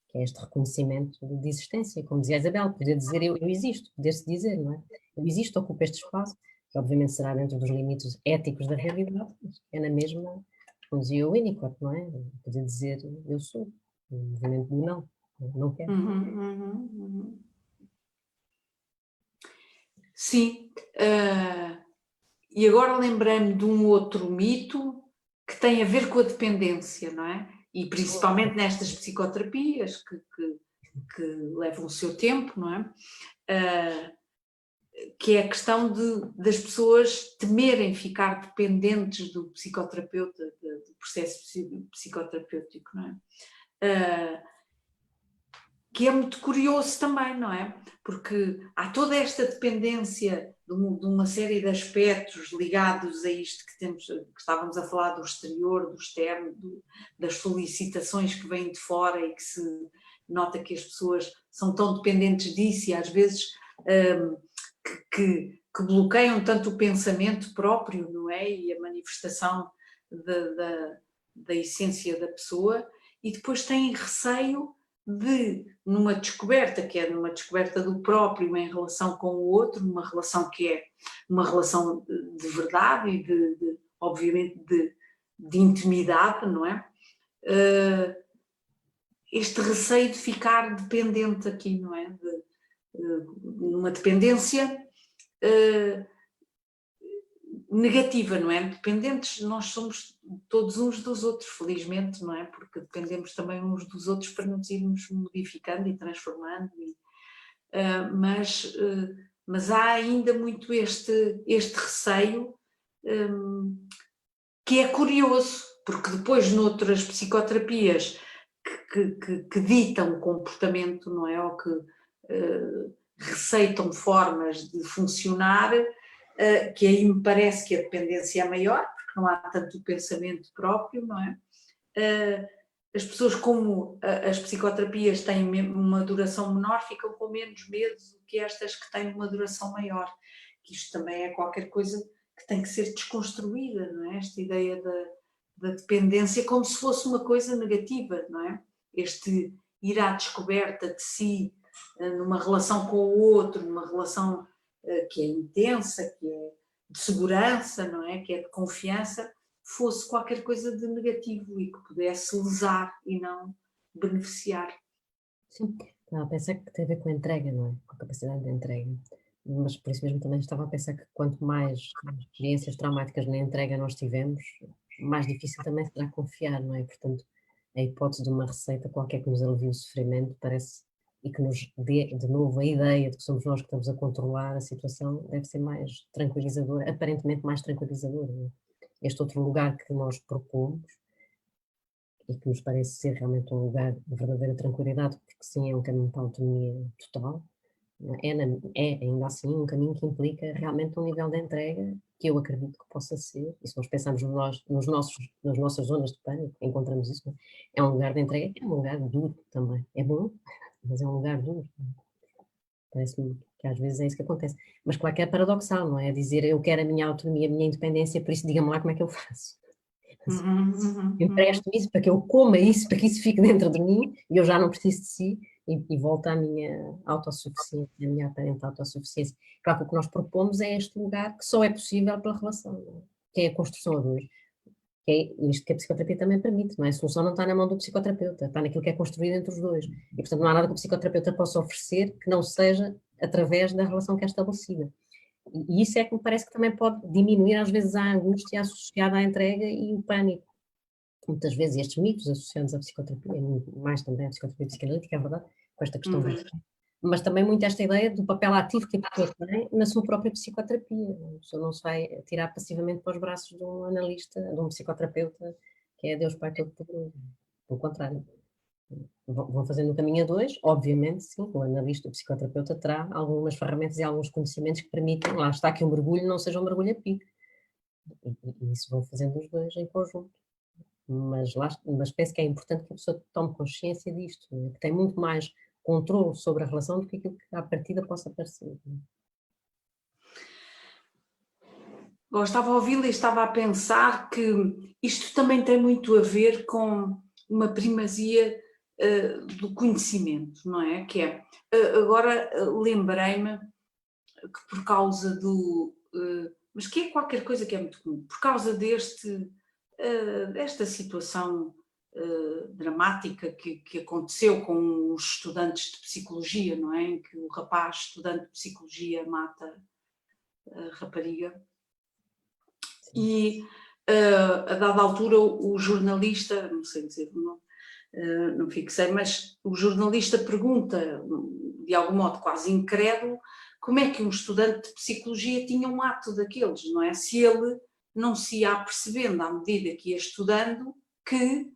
Que é este reconhecimento de existência, como dizia a Isabel, poder dizer eu existo, poder-se dizer, não é? Eu existo, ocupo este espaço, que obviamente será dentro dos limites éticos da realidade, mas é na mesma, como dizia o Winnicott, não é? Poder dizer eu sou, o movimento do não quero. Sim, e agora lembrei-me de um outro mito que tem a ver com a dependência, não é? E principalmente nestas psicoterapias que levam o seu tempo, não é? Que é a questão das pessoas temerem ficar dependentes do psicoterapeuta, do processo psicoterapêutico, não é? Que é muito curioso também, não é? Porque há toda esta dependência de uma série de aspectos ligados a isto que estávamos a falar do exterior, do externo, das solicitações que vêm de fora e que se nota que as pessoas são tão dependentes disso e às vezes que bloqueiam tanto o pensamento próprio, não é? E a manifestação da essência da pessoa, e depois têm receio de, numa descoberta, que é numa descoberta do próprio em relação com o outro, numa relação que é uma relação de verdade e obviamente de intimidade, não é? Este receio de ficar dependente aqui, não é? Numa dependência negativa, não é? Dependentes, nós somos todos uns dos outros, felizmente, não é? Porque dependemos também uns dos outros para nos irmos modificando e transformando, mas há ainda muito este receio que é curioso, porque depois noutras psicoterapias que ditam comportamento, não é? Ou que receitam formas de funcionar, que aí me parece que a dependência é maior, porque não há tanto o pensamento próprio, não é? As pessoas, como as psicoterapias têm uma duração menor, ficam com menos medo do que estas que têm uma duração maior, que isto também é qualquer coisa que tem que ser desconstruída, não é? Esta ideia da dependência como se fosse uma coisa negativa, não é? Este ir à descoberta de si, numa relação com o outro, numa relação que é intensa, que é de segurança, não é? Que é de confiança, fosse qualquer coisa de negativo e que pudesse lesar e não beneficiar. Sim, estava a pensar que tem a ver com a entrega, não é? Com a capacidade de entrega. Mas por isso mesmo também estava a pensar que quanto mais experiências traumáticas na entrega nós tivemos, mais difícil também será confiar, não é? Portanto, a hipótese de uma receita qualquer que nos alivie o sofrimento parece, e que nos dê de novo a ideia de que somos nós que estamos a controlar a situação, deve ser mais tranquilizadora, aparentemente mais tranquilizadora, não é? Este outro lugar que nós propomos e que nos parece ser realmente um lugar de verdadeira tranquilidade, porque sim, é um caminho para a autonomia total, é ainda assim um caminho que implica realmente um nível de entrega que eu acredito que possa ser, e se nós pensarmos nas nossas zonas de pânico, encontramos isso, não é? É um lugar de entrega, é um lugar duro também, é bom, mas é um lugar duro. Parece-me que às vezes é isso que acontece. Mas claro que é paradoxal, não é? É dizer eu quero a minha autonomia, a minha independência, por isso diga-me lá como é que eu faço. Eu empresto isso para que eu coma isso, para que isso fique dentro de mim e eu já não preciso de si e volto à minha autossuficiência, à minha aparente autossuficiência. Claro que o que nós propomos é este lugar que só é possível pela relação, não é? Que é a construção a dois. Que é isto que a psicoterapia também permite, não é? A solução não está na mão do psicoterapeuta, está naquilo que é construído entre os dois. E, portanto, não há nada que o psicoterapeuta possa oferecer que não seja através da relação que é estabelecida. E isso é que me parece que também pode diminuir, às vezes, a angústia associada à entrega e o pânico. Muitas vezes estes mitos associados à psicoterapia, mais também à psicoterapia psicanalítica, é verdade, com esta questão mas também muito esta ideia do papel ativo que a pessoa tem na sua própria psicoterapia. A pessoa não se vai tirar passivamente para os braços de um analista, de um psicoterapeuta, que é Deus Pai Todo-Poderoso. Pelo contrário, Vão fazendo o caminho a dois, obviamente, sim, o analista, o psicoterapeuta terá algumas ferramentas e alguns conhecimentos que permitem, lá está, que o mergulho não seja um mergulho a pique. E isso vão fazendo os dois em conjunto. Mas penso que é importante que a pessoa tome consciência disto, que tem muito mais controle sobre a relação do que aquilo que à partida possa parecer. Eu estava a ouvi-la e estava a pensar que isto também tem muito a ver com uma primazia do conhecimento, não é? Que é, agora lembrei-me que por causa do... mas que é qualquer coisa que é muito comum, por causa desta situação dramática que aconteceu com os estudantes de psicologia, não é? Em que o rapaz estudante de psicologia mata a rapariga. E a dada altura o jornalista, não sei dizer o nome, não fixei, mas o jornalista pergunta, de algum modo quase incrédulo, como é que um estudante de psicologia tinha um ato daqueles, não é? Se ele não se ia apercebendo à medida que ia estudando que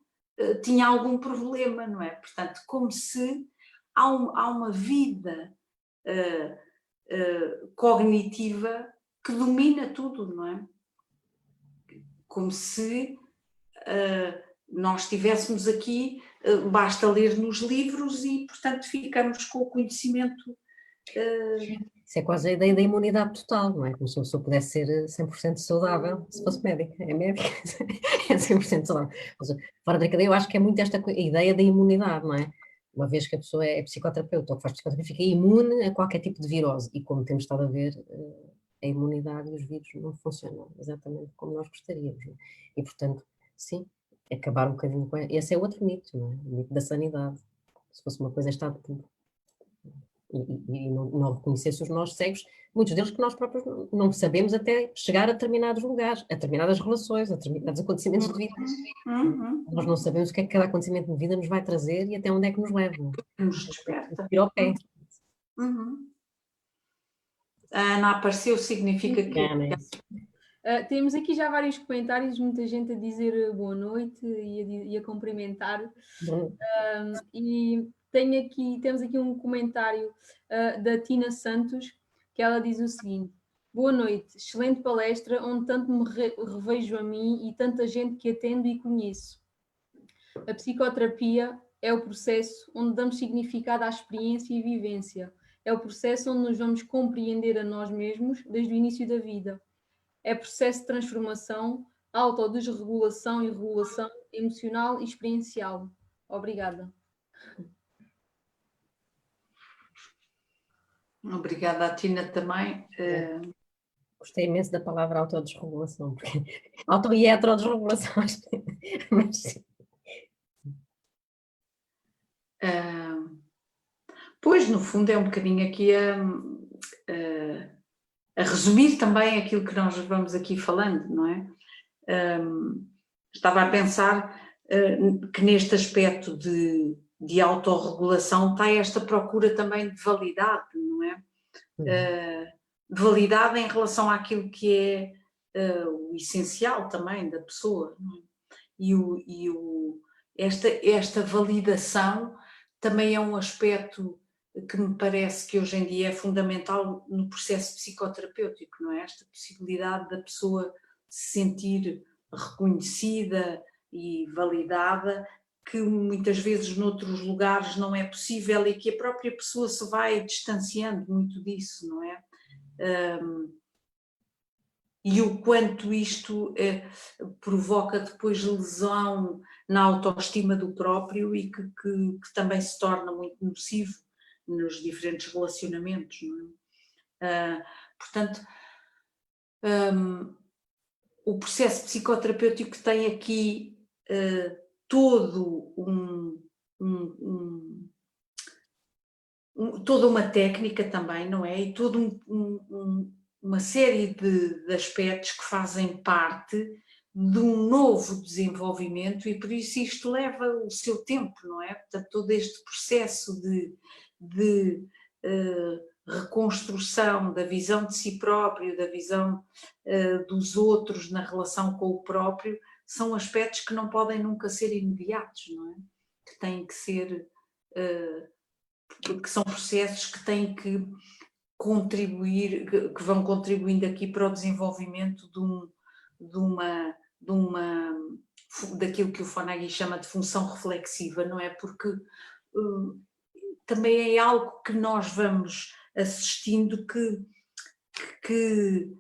tinha algum problema, não é? Portanto, como se há uma vida cognitiva que domina tudo, não é? Como se nós estivéssemos aqui, basta ler nos livros e, portanto, ficamos com o conhecimento. Isso é quase a ideia da imunidade total, não é? Como se a pessoa pudesse ser 100% saudável se fosse médica. É médica, é 100% saudável. Fora da cadeia, eu acho que é muito esta ideia da imunidade, não é? Uma vez que a pessoa é psicoterapeuta ou que faz psicoterapia, fica imune a qualquer tipo de virose. E como temos estado a ver, a imunidade e os vírus não funcionam exatamente como nós gostaríamos. Não é? E, portanto, sim, acabar um bocadinho com... Esse é outro mito, não é? O mito da sanidade. Se fosse uma coisa em estado puro. E não reconhecesse os nossos cegos, muitos deles que nós próprios não sabemos até chegar a determinados lugares, a determinadas relações, a determinados acontecimentos de vida. Nós não sabemos o que é que cada acontecimento de vida nos vai trazer e até onde é que nos leva. Nos desperta. Ir ao pé. A Ana apareceu, significa que... temos aqui já vários comentários, muita gente a dizer boa noite e a cumprimentar. E temos aqui um comentário da Tina Santos, que ela diz o seguinte: boa noite, excelente palestra, onde tanto me revejo a mim e tanta gente que atendo e conheço. A psicoterapia é o processo onde damos significado à experiência e vivência. É o processo onde nos vamos compreender a nós mesmos desde o início da vida. É processo de transformação, autodesregulação e regulação emocional e experiencial. Obrigada. Obrigada a Tina também. Gostei imenso da palavra autodesregulação, porque auto e heterodesregulação, mas sim. Pois, no fundo, é um bocadinho aqui a resumir também aquilo que nós vamos aqui falando, não é? Estava a pensar que neste aspecto de autorregulação está esta procura também de validade, não é? De validade em relação àquilo que é o essencial também da pessoa, não é? Esta validação também é um aspecto que me parece que hoje em dia é fundamental no processo psicoterapêutico, não é? Esta possibilidade da pessoa se sentir reconhecida e validada, que muitas vezes noutros lugares não é possível e que a própria pessoa se vai distanciando muito disso, não é? E o quanto isto provoca depois lesão na autoestima do próprio e que também se torna muito nocivo nos diferentes relacionamentos, não é? Portanto, o processo psicoterapêutico tem aqui todo toda uma técnica também, não é? E toda uma série de aspectos que fazem parte de um novo desenvolvimento e por isso isto leva o seu tempo, não é? Portanto, todo este processo de reconstrução da visão de si próprio, da visão dos outros na relação com o próprio, são aspectos que não podem nunca ser imediatos, não é? que têm que ser, que são processos que têm que contribuir, que vão contribuindo aqui para o desenvolvimento daquilo que o Fonagy chama de função reflexiva, não é? Porque também é algo que nós vamos assistindo que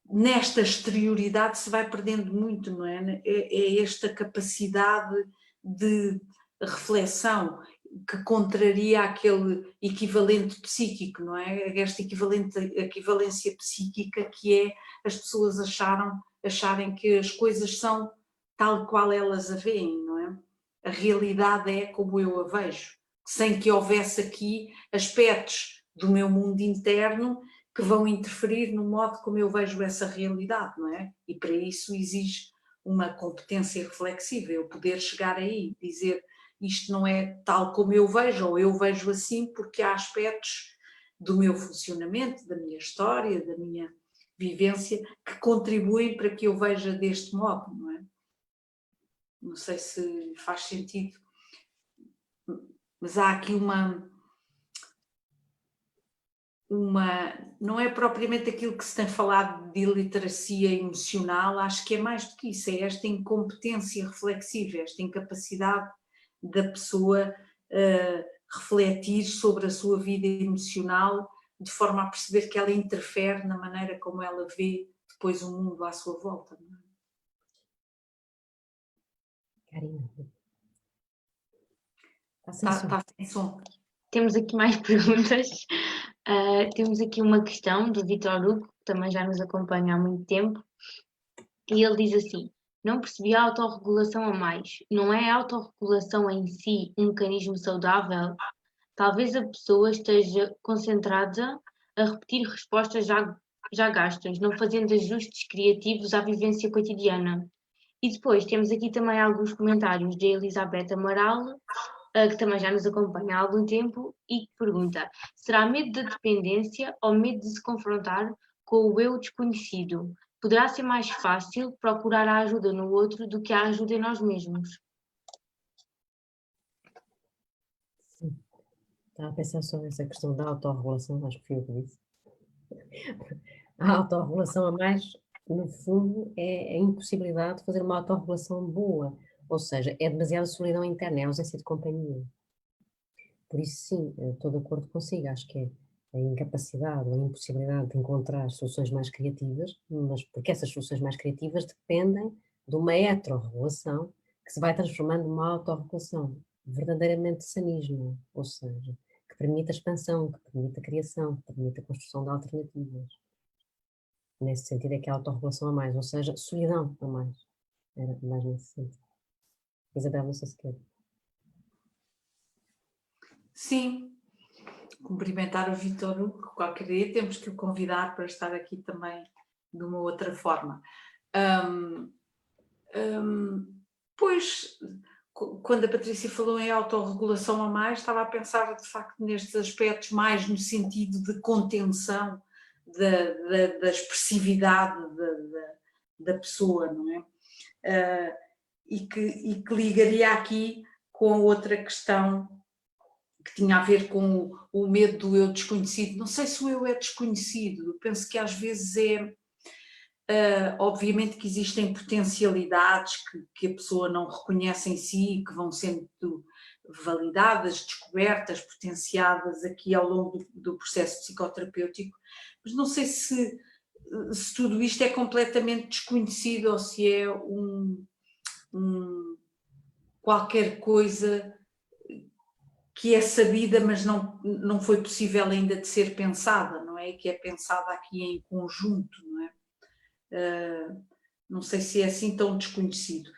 nesta exterioridade se vai perdendo muito, não é? É esta capacidade de reflexão que contraria aquele equivalente psíquico, não é? Esta equivalência psíquica que é as pessoas acharem que as coisas são tal qual elas a veem, não é? A realidade é como eu a vejo, sem que houvesse aqui aspectos do meu mundo interno que vão interferir no modo como eu vejo essa realidade, não é? E para isso exige uma competência reflexiva, eu poder chegar aí, dizer isto não é tal como eu vejo, ou eu vejo assim porque há aspectos do meu funcionamento, da minha história, da minha vivência, que contribuem para que eu veja deste modo, não é? Não sei se faz sentido, mas há aqui não é propriamente aquilo que se tem falado de iliteracia emocional, acho que é mais do que isso, é esta incompetência reflexiva, esta incapacidade da pessoa refletir sobre a sua vida emocional de forma a perceber que ela interfere na maneira como ela vê depois o mundo à sua volta. Não é? Karina. Está sem som. Temos aqui mais perguntas. Temos aqui uma questão do Vitor Hugo, que também já nos acompanha há muito tempo, e ele diz assim: não percebi a autorregulação a mais. Não é a autorregulação em si um mecanismo saudável? Talvez a pessoa esteja concentrada a repetir respostas já gastas, não fazendo ajustes criativos à vivência cotidiana. E depois temos aqui também alguns comentários de Elizabeth Amaral, que também já nos acompanha há algum tempo, e que pergunta: será medo da dependência ou medo de se confrontar com o eu desconhecido? Poderá ser mais fácil procurar a ajuda no outro do que a ajuda em nós mesmos? Sim. Estava a pensar sobre essa questão da autorregulação, acho que fui eu que disse. A autorregulação a mais, no fundo, é a impossibilidade de fazer uma autorregulação boa, ou seja, é demasiada solidão interna, é a ausência de companhia. Por isso, sim, estou de acordo consigo, acho que é a incapacidade ou a impossibilidade de encontrar soluções mais criativas, mas porque essas soluções mais criativas dependem de uma heterorregulação que se vai transformando numa autorregulação verdadeiramente sanismo, ou seja, que permite a expansão, que permite a criação, que permite a construção de alternativas. Nesse sentido é que há autorregulação a mais, ou seja, solidão a mais. Era mais nesse sentido. Isabel, não sei se quer. Sim, cumprimentar o Vitor Hugo, qualquer dia temos que o convidar para estar aqui também de uma outra forma. Pois, quando a Patrícia falou em autorregulação a mais, estava a pensar de facto nestes aspectos mais no sentido de contenção da expressividade da pessoa, não é? E que ligaria aqui com a outra questão que tinha a ver com o medo do eu desconhecido. Não sei se o eu é desconhecido, eu penso que às vezes obviamente que existem potencialidades que a pessoa não reconhece em si e que vão sendo validadas, descobertas, potenciadas aqui ao longo do processo psicoterapêutico, mas não sei se tudo isto é completamente desconhecido ou se é qualquer coisa que é sabida, mas não foi possível ainda de ser pensada, não é? Que é pensada aqui em conjunto, não é? Não sei se é assim tão desconhecido.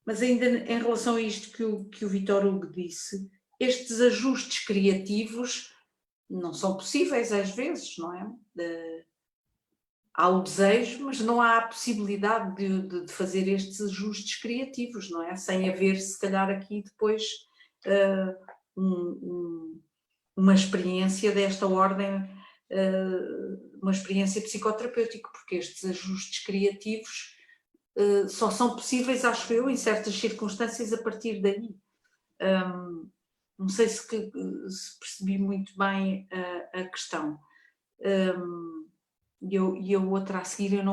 Mas ainda em relação a isto que o Vitor Hugo disse, estes ajustes criativos não são possíveis às vezes, não é? Há o desejo, mas não há a possibilidade de fazer estes ajustes criativos, não é? Sem haver, se calhar, aqui depois uma experiência desta ordem, uma experiência psicoterapêutica, porque estes ajustes criativos só são possíveis, acho eu, em certas circunstâncias a partir daí. Não sei se percebi muito bem a questão. E a outra a seguir eu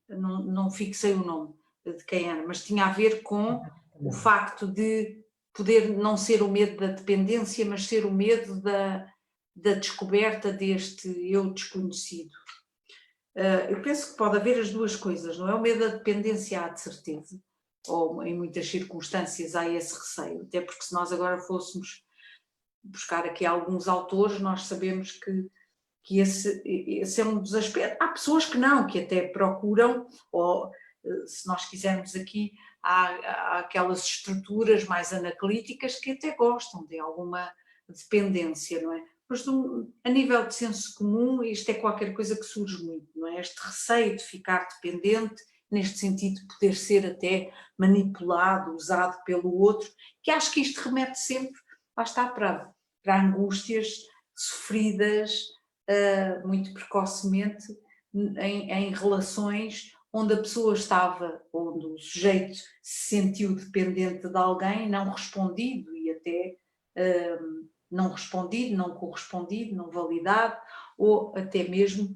não fixei o nome de quem era, mas tinha a ver com o facto de poder não ser o medo da dependência, mas ser o medo da descoberta deste eu desconhecido. Eu penso que pode haver as duas coisas, não é? O medo da dependência há de certeza, ou em muitas circunstâncias há esse receio, até porque se nós agora fôssemos buscar aqui alguns autores, nós sabemos que esse é um dos aspectos. Há pessoas que não, que até procuram, ou se nós quisermos aqui, há aquelas estruturas mais analíticas que até gostam de alguma dependência, não é? Mas a nível de senso comum, isto é qualquer coisa que surge muito, não é? Este receio de ficar dependente, neste sentido de poder ser até manipulado, usado pelo outro, que acho que isto remete sempre, lá está, para angústias sofridas muito precocemente em relações onde a pessoa estava, onde o sujeito se sentiu dependente de alguém, não respondido e até não respondido, não correspondido, não validado, ou até mesmo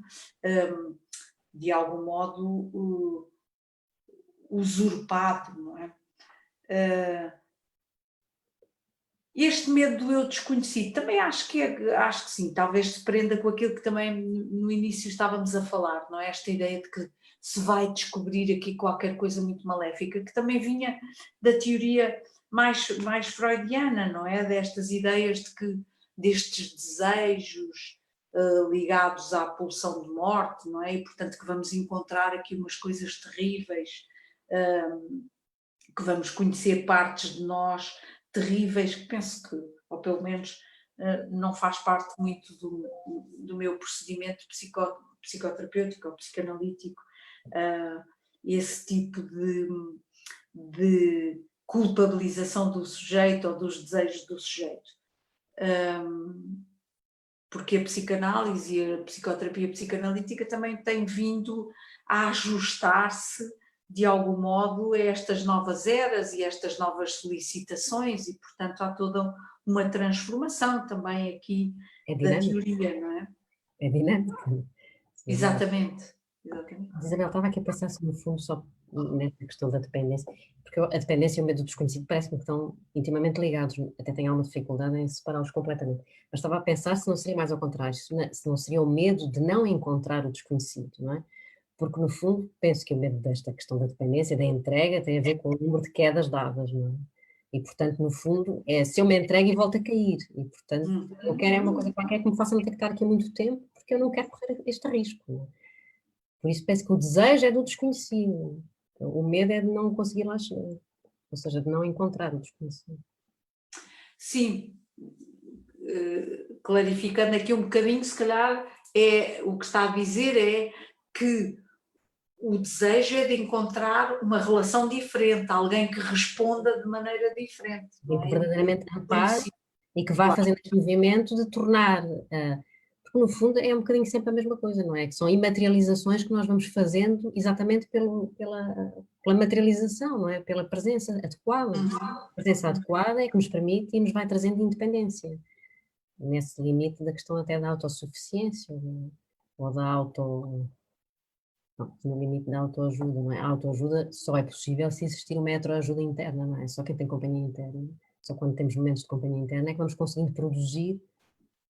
de algum modo usurpado, não é? Este medo do eu desconhecido, também acho que sim, talvez se prenda com aquilo que também no início estávamos a falar, não é? Esta ideia de que se vai descobrir aqui qualquer coisa muito maléfica, que também vinha da teoria mais freudiana, não é? Destas ideias destes desejos ligados à pulsão de morte, não é? E portanto que vamos encontrar aqui umas coisas terríveis, que vamos conhecer partes de nós terríveis, que penso que, ou pelo menos não faz parte muito do meu procedimento psicoterapêutico ou psicanalítico, esse tipo de culpabilização do sujeito ou dos desejos do sujeito. Porque a psicanálise e a psicoterapia psicanalítica também têm vindo a ajustar-se de algum modo a estas novas eras e estas novas solicitações e, portanto, há toda uma transformação também aqui da teoria, não é? É dinâmica. Exatamente. Isabel, estava aqui a pensar no fundo só nessa questão da dependência, porque a dependência e o medo do desconhecido parece-me que estão intimamente ligados, até tenho alguma dificuldade em separá-los completamente, mas estava a pensar se não seria mais ao contrário, se não seria o medo de não encontrar o desconhecido, não é? Porque, no fundo, penso que o medo desta questão da dependência, da entrega, tem a ver com o número de quedas dadas, não é? E, portanto, no fundo, é se eu me entrego e volto a cair. E, portanto, eu quero uma coisa qualquer que me faça não ter que estar aqui muito tempo, porque eu não quero correr este risco. Não é? Por isso, penso que o desejo é do desconhecido. O medo é de não conseguir lá chegar. Ou seja, de não encontrar o desconhecido. Sim. Clarificando aqui um bocadinho, se calhar, o que está a dizer é que o desejo é de encontrar uma relação diferente, alguém que responda de maneira diferente. E que verdadeiramente ampare e que vá fazendo este movimento de tornar, porque no fundo é um bocadinho sempre a mesma coisa, não é? Que são imaterializações que nós vamos fazendo exatamente pela materialização, não é? Pela presença adequada. A presença adequada é que nos permite e nos vai trazendo independência. Nesse limite da questão até da autossuficiência, ou da no limite da autoajuda, não é? A autoajuda só é possível se existir uma heteroajuda interna, não é? Só quem tem companhia interna, só quando temos momentos de companhia interna é que vamos conseguindo produzir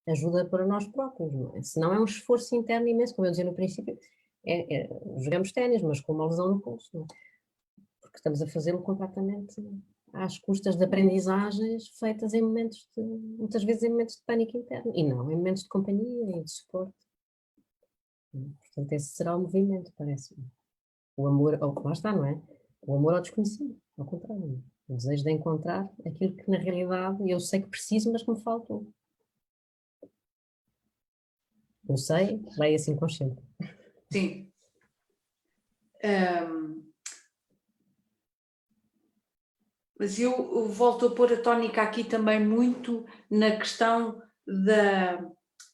ajuda para nós próprios, não é? Senão é um esforço interno imenso, como eu dizia no princípio, jogamos ténis, mas com uma lesão no pulso, não é? Porque estamos a fazê-lo completamente às custas de aprendizagens feitas em momentos muitas vezes em momentos de pânico interno, e não em momentos de companhia e de suporte. Portanto, esse será o movimento, parece-me. O amor, lá está, não é? O amor ao desconhecido, ao contrário. O desejo de encontrar aquilo que na realidade eu sei que preciso, mas que me faltou. Eu sei, vai assim consciente. Sim. Mas eu volto a pôr a tónica aqui também muito na questão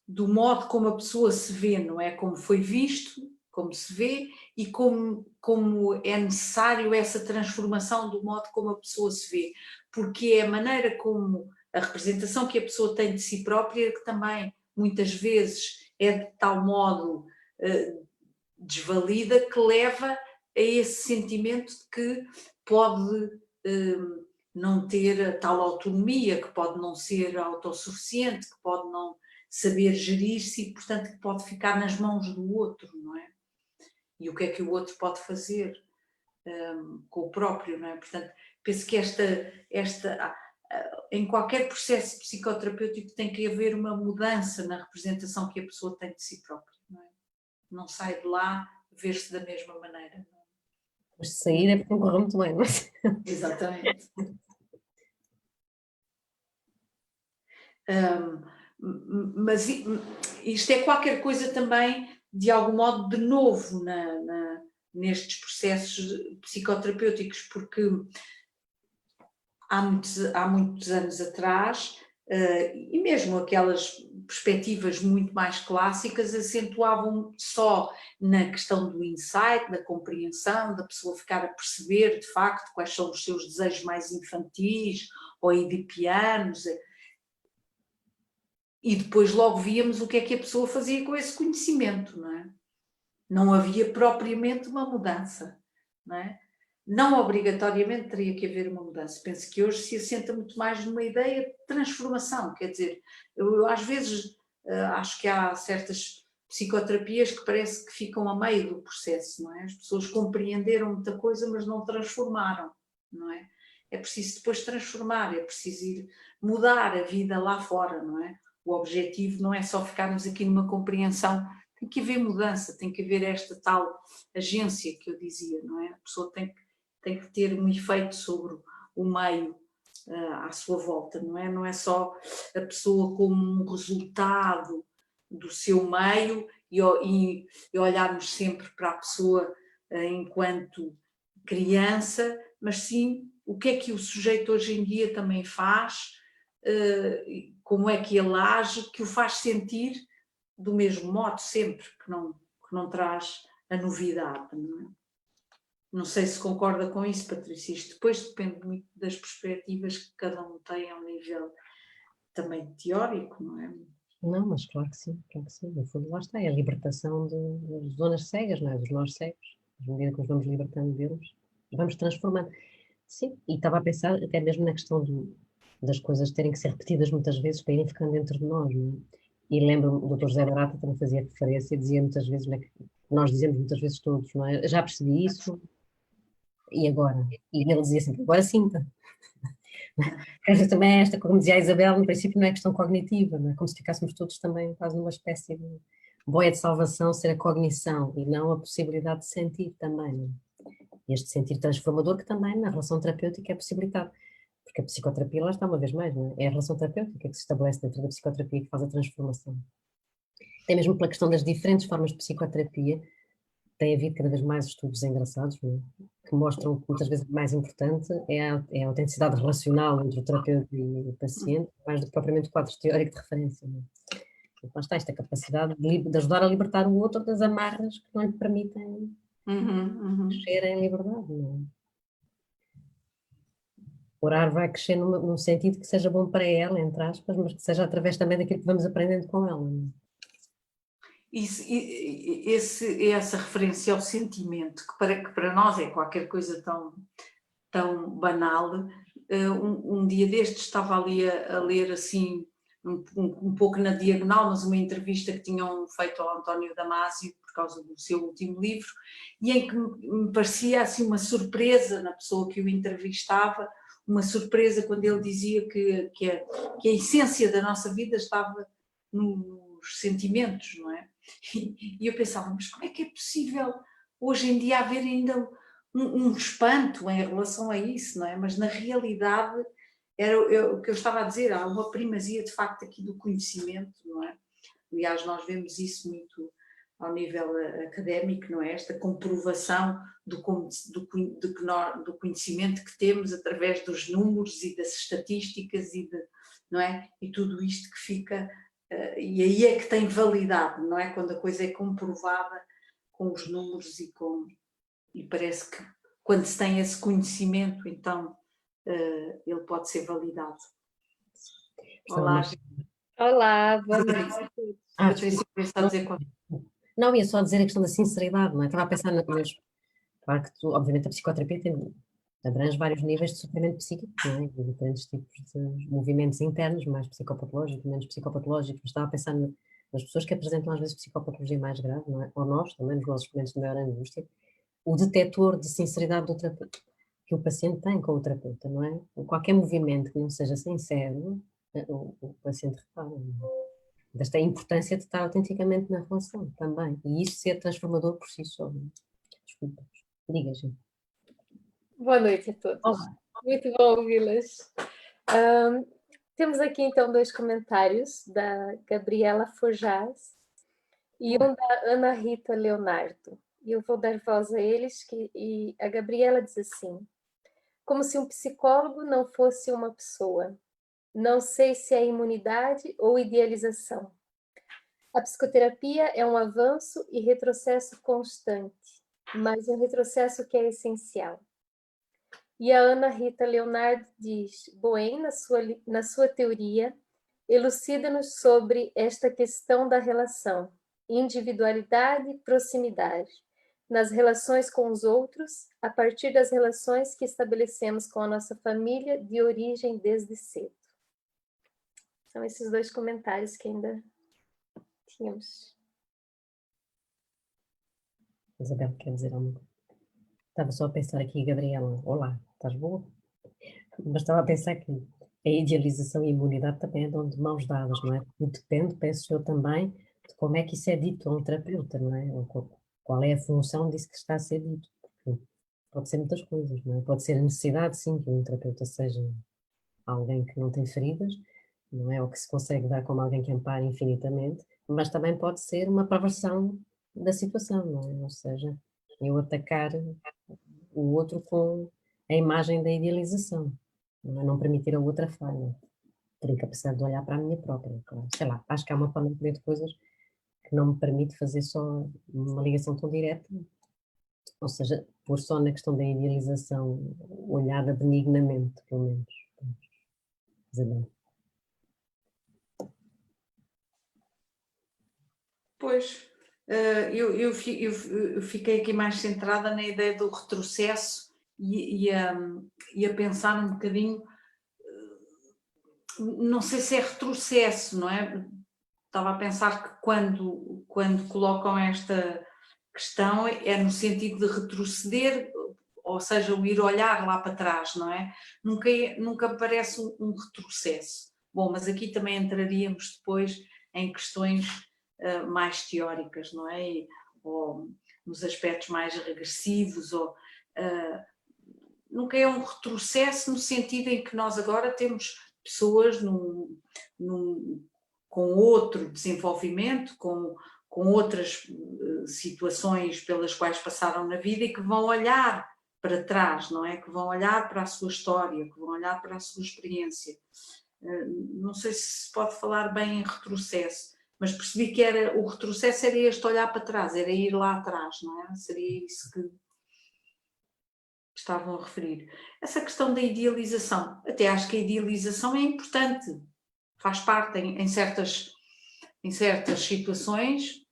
do modo como a pessoa se vê, não é? Como foi visto como se vê e como é necessário essa transformação do modo como a pessoa se vê, porque é a maneira como a representação que a pessoa tem de si própria que também muitas vezes é de tal modo desvalida que leva a esse sentimento de que pode não ter a tal autonomia, que pode não ser autossuficiente, que pode não saber gerir-se e, portanto, que pode ficar nas mãos do outro, não é? E o que é que o outro pode fazer com o próprio, não é? Portanto, penso que em qualquer processo psicoterapêutico tem que haver uma mudança na representação que a pessoa tem de si própria, não é? Não sai de lá ver-se da mesma maneira. Não é? Mas se sair é porque não correu muito bem, mas... Exatamente. Mas isto é qualquer coisa também, de algum modo, de novo nestes processos psicoterapêuticos, porque há muitos anos atrás, e mesmo aquelas perspectivas muito mais clássicas acentuavam só na questão do insight, da compreensão, da pessoa ficar a perceber de facto quais são os seus desejos mais infantis ou edipianos, e depois logo víamos o que é que a pessoa fazia com esse conhecimento, não é? Não havia propriamente uma mudança, não é? Não obrigatoriamente teria que haver uma mudança. Penso que hoje se assenta muito mais numa ideia de transformação, quer dizer, eu às vezes acho que há certas psicoterapias que parece que ficam a meio do processo, não é? As pessoas compreenderam muita coisa, mas não transformaram, não é? É preciso depois transformar, é preciso ir mudar a vida lá fora, não é? O objetivo não é só ficarmos aqui numa compreensão, tem que haver mudança, tem que haver esta tal agência que eu dizia, não é? A pessoa tem que ter um efeito sobre o meio à sua volta, não é? Não é só a pessoa como um resultado do seu meio e olharmos sempre para a pessoa enquanto criança, mas sim o que é que o sujeito hoje em dia também faz, como é que ele age, que o faz sentir do mesmo modo sempre, que não traz a novidade, não é? Não sei se concorda com isso, Patrícia. Isto depois depende muito das perspectivas que cada um tem ao nível também teórico, não é? Não, mas claro que sim, claro que sim. No fundo, lá está, é a libertação das zonas cegas, não é? Dos nós cegos. À medida que nos vamos libertando deles, vamos transformando. Sim, e estava a pensar até mesmo na questão das coisas terem que ser repetidas muitas vezes para irem ficando dentro de nós, não é? E lembro-me, o Dr. José Barata também fazia referência, dizia muitas vezes, nós dizemos muitas vezes todos, não é? Já percebi isso, e agora? E ele dizia sempre, agora sinta. Esta também é esta, como dizia a Isabel, no princípio não é questão cognitiva, não é? Como se ficássemos todos também quase numa espécie de boia de salvação ser a cognição e não a possibilidade de sentir também, não é? Este sentir transformador que também na relação terapêutica é possibilitado. Porque a psicoterapia, lá está uma vez mais, não é? É a relação terapêutica que se estabelece dentro da psicoterapia que faz a transformação. Até mesmo pela questão das diferentes formas de psicoterapia, tem havido cada vez mais estudos engraçados, não é? Que mostram que muitas vezes o mais importante é a autenticidade relacional entre o terapeuta e o paciente, mais do que propriamente o quadro teórico de referência, não é? Então, lá está esta capacidade de ajudar a libertar o outro das amarras que não lhe permitem crescer em liberdade, não é? Orar vai crescer num sentido que seja bom para ela, entre aspas, mas que seja através também daquilo que vamos aprendendo com ela. Não é? Essa referência ao sentimento, que para nós é qualquer coisa tão banal, um dia destes estava ali a ler assim, um pouco na diagonal, mas uma entrevista que tinham feito ao António Damasio por causa do seu último livro, e em que me parecia assim uma surpresa na pessoa que o entrevistava, uma surpresa quando ele dizia que a essência da nossa vida estava nos sentimentos, não é? E eu pensava, mas como é que é possível hoje em dia haver ainda um espanto em relação a isso, não é? Mas na realidade, era o que eu estava a dizer, há uma primazia de facto aqui do conhecimento, não é? Aliás, nós vemos isso muito ao nível académico, não é? Esta comprovação do conhecimento que temos através dos números e das estatísticas não é? E tudo isto que fica, e aí é que tem validade, não é? Quando a coisa é comprovada os números e parece que quando se tem esse conhecimento, então ele pode ser validado. Olá, Olá, boa noite. Patrícia, está a dizer qual? Não, ia só dizer a questão da sinceridade, não é? Estava a pensar nas... Claro que obviamente a psicoterapia abrange vários níveis de sofrimento psíquico, não é? De diferentes tipos de movimentos internos, mais psicopatológicos, menos psicopatológicos, mas estava a pensar nas pessoas que apresentam às vezes psicopatologia mais grave, não é? Ou nós também, nos nossos momentos de maior angústia, o detector de sinceridade do terapeuta, que o paciente tem com o terapeuta, não é? Qualquer movimento que não seja sincero, o paciente repara, não é? Desta importância de estar autenticamente na relação também, e isso ser transformador por si só. Desculpa, diga, gente. Boa noite a todos. Olá. Muito bom ouvi-las. Temos aqui então 2 comentários da Gabriela Forjaz e um da Ana Rita Leonardo. E eu vou dar voz a eles, e a Gabriela diz assim: como se um psicólogo não fosse uma pessoa. Não sei se é imunidade ou idealização. A psicoterapia é um avanço e retrocesso constante, mas um retrocesso que é essencial. E a Ana Rita Leonardo diz: Boen, na sua teoria, elucida-nos sobre esta questão da relação, individualidade e proximidade, nas relações com os outros, a partir das relações que estabelecemos com a nossa família de origem desde cedo. São esses 2 comentários que ainda tínhamos. Isabel, quer dizer alguma coisa? Estava só a pensar aqui, Gabriela, olá, estás boa? Mas estava a pensar que a idealização e a imunidade também andam de mãos dadas, não é? Porque depende, penso eu também, de como é que isso é dito a um terapeuta, não é? Ou qual é a função disso que está a ser dito. Porque pode ser muitas coisas, não é? Pode ser a necessidade, sim, que um terapeuta seja alguém que não tem feridas, não é? Ou que se consegue dar como alguém que ampara infinitamente, mas também pode ser uma perversão da situação, não é? Ou seja, eu atacar o outro com a imagem da idealização, não permitir a outra falha, ter incapacidade de olhar para a minha própria, claro. Sei lá, acho que há uma panóplia de coisas que não me permite fazer só uma ligação tão direta, ou seja, pôr só na questão da idealização olhada benignamente, pelo menos. Isabel. Pois, eu fiquei aqui mais centrada na ideia do retrocesso e a pensar um bocadinho, não sei se é retrocesso, não é? Estava a pensar que quando colocam esta questão é no sentido de retroceder, ou seja, o ir olhar lá para trás, não é? Nunca parece um retrocesso. Bom, mas aqui também entraríamos depois em questões mais teóricas, não é? Ou nos aspectos mais regressivos, nunca é um retrocesso no sentido em que nós agora temos pessoas com outro desenvolvimento, com outras situações pelas quais passaram na vida e que vão olhar para trás, não é? Que vão olhar para a sua história, que vão olhar para a sua experiência. Não sei se pode falar bem em retrocesso, mas percebi que o retrocesso era este olhar para trás, era ir lá atrás, não é? Seria isso que estavam a referir. Essa questão da idealização, até acho que a idealização é importante, faz parte em certas situações,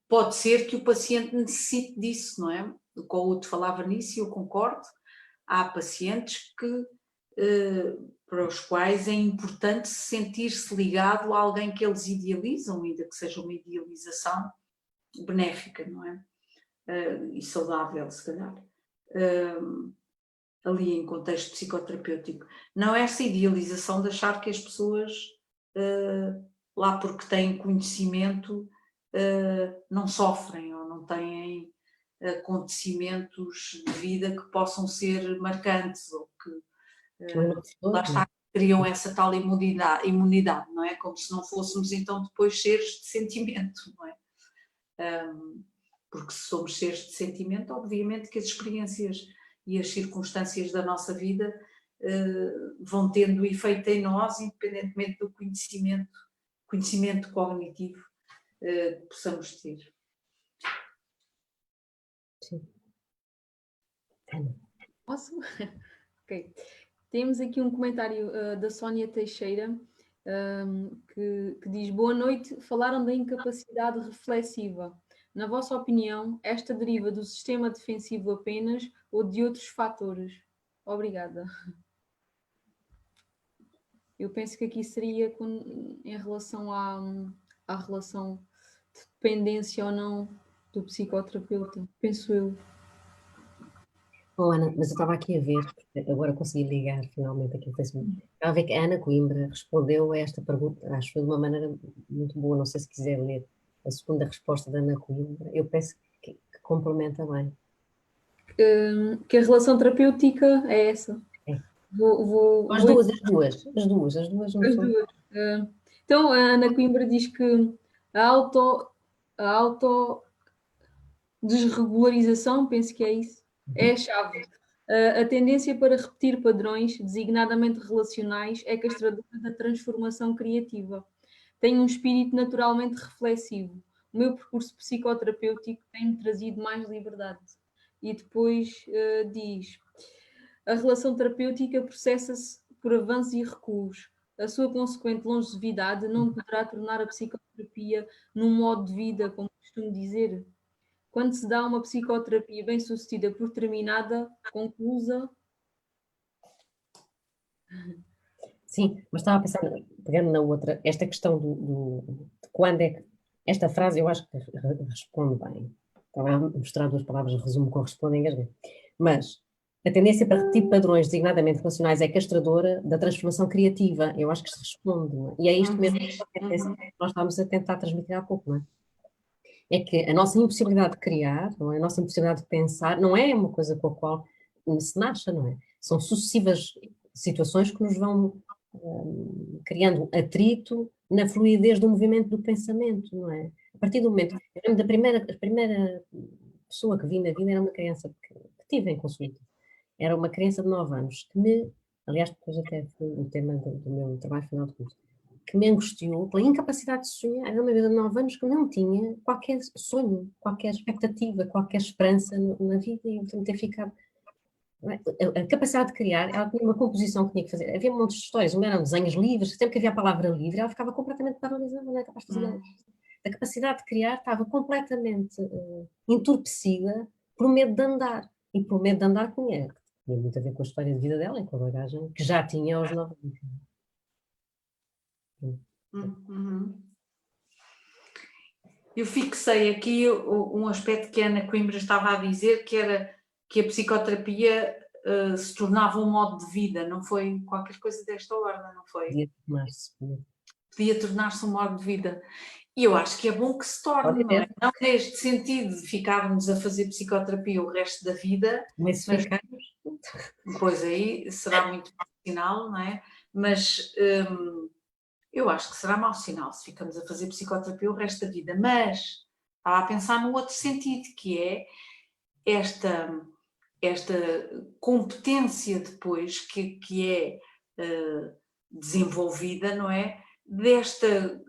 pode ser que o paciente necessite disso, não é? O Couto falava nisso e eu concordo. Há pacientes para os quais é importante sentir-se ligado a alguém que eles idealizam, ainda que seja uma idealização benéfica, não é? E saudável, se calhar. Ali em contexto psicoterapêutico. Não é essa idealização de achar que as pessoas, lá porque têm conhecimento, não sofrem ou não têm acontecimentos de vida que possam ser marcantes ou que lá está, criam essa tal imunidade, não é? Como se não fôssemos então depois seres de sentimento, não é? Porque se somos seres de sentimento, obviamente que as experiências e as circunstâncias da nossa vida vão tendo efeito em nós, independentemente do conhecimento cognitivo que possamos ter. Posso? Ok. Temos aqui um comentário da Sónia Teixeira, que diz: boa noite, falaram da incapacidade reflexiva. Na vossa opinião, esta deriva do sistema defensivo apenas ou de outros fatores? Obrigada. Eu penso que aqui seria em relação à relação de dependência ou não do psicoterapeuta, penso eu. Oh, Ana, mas eu estava aqui a ver, porque agora consegui ligar finalmente aqui no Facebook. Estava a ver que a Ana Coimbra respondeu a esta pergunta, acho que foi de uma maneira muito boa, não sei se quiser ler a segunda resposta da Ana Coimbra, eu penso que complementa bem. Que a relação terapêutica é essa. É. As duas. Então, a Ana Coimbra diz que a auto desregularização, penso que é isso, é a chave. A tendência para repetir padrões, designadamente relacionais, é castradora da transformação criativa. Tenho um espírito naturalmente reflexivo. O meu percurso psicoterapêutico tem-me trazido mais liberdade. E depois diz: a relação terapêutica processa-se por avanços e recuos. A sua consequente longevidade não poderá tornar a psicoterapia num modo de vida, como costumo dizer. Quando se dá uma psicoterapia bem-sucedida por terminada, conclusa. Sim, mas estava a pensar, pegando na outra, esta questão de quando é que. Esta frase eu acho que responde bem. Estava a mostrar duas palavras, resumo, correspondem, engasguei. Mas a tendência para repetir padrões designadamente relacionais é castradora da transformação criativa. Eu acho que isto responde, não é? E é isto mesmo que nós estávamos a tentar transmitir há pouco, não é? É que a nossa impossibilidade de criar, não é? A nossa impossibilidade de pensar, não é uma coisa com a qual se nasce, não é? São sucessivas situações que nos vão criando atrito na fluidez do movimento do pensamento, não é? A partir do momento, eu lembro a primeira pessoa que vi na vida era uma criança que tive em consulta. Era uma criança de 9 anos que aliás, depois até foi o tema do meu trabalho final de curso, que me angustiou pela incapacidade de sonhar. Era uma vida de 9 anos que não tinha qualquer sonho, qualquer expectativa, qualquer esperança na vida e portanto ter ficado. A capacidade de criar, ela tinha uma composição que tinha que fazer. Havia um monte de histórias, eram desenhos livres, sempre que havia a palavra livre, ela ficava completamente paralisada, não era capaz de fazer nada. A capacidade de criar estava completamente entorpecida por medo de andar. E por medo de andar tinha muito a ver com a história de vida dela e com a bagagem que já tinha aos 9 anos. Eu fixei aqui um aspecto que a Ana Coimbra estava a dizer, que era que a psicoterapia se tornava um modo de vida, não foi qualquer coisa desta ordem, não foi? Podia tornar-se um modo de vida. E eu acho que é bom que se torne, não é? Não neste sentido de ficarmos a fazer psicoterapia o resto da vida, mas pois aí será muito mau sinal, não é? Mas eu acho que será mau sinal se ficamos a fazer psicoterapia o resto da vida, mas estava a pensar num outro sentido, que é esta competência depois que é desenvolvida, não é? Desta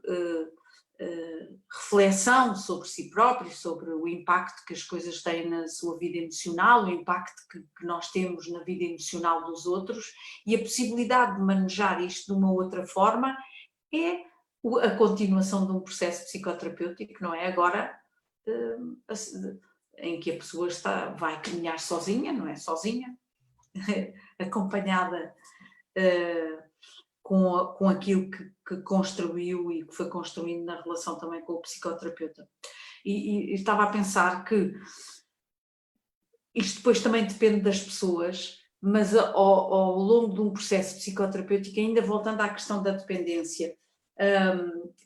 reflexão sobre si próprio, sobre o impacto que as coisas têm na sua vida emocional, o impacto que nós temos na vida emocional dos outros e a possibilidade de manejar isto de uma outra forma é a continuação de um processo psicoterapêutico, não é? Agora, em que a pessoa vai caminhar sozinha, não é? Sozinha, acompanhada com aquilo que construiu e que foi construindo na relação também com o psicoterapeuta. E estava a pensar que isto depois também depende das pessoas, mas ao longo de um processo psicoterapêutico, ainda voltando à questão da dependência,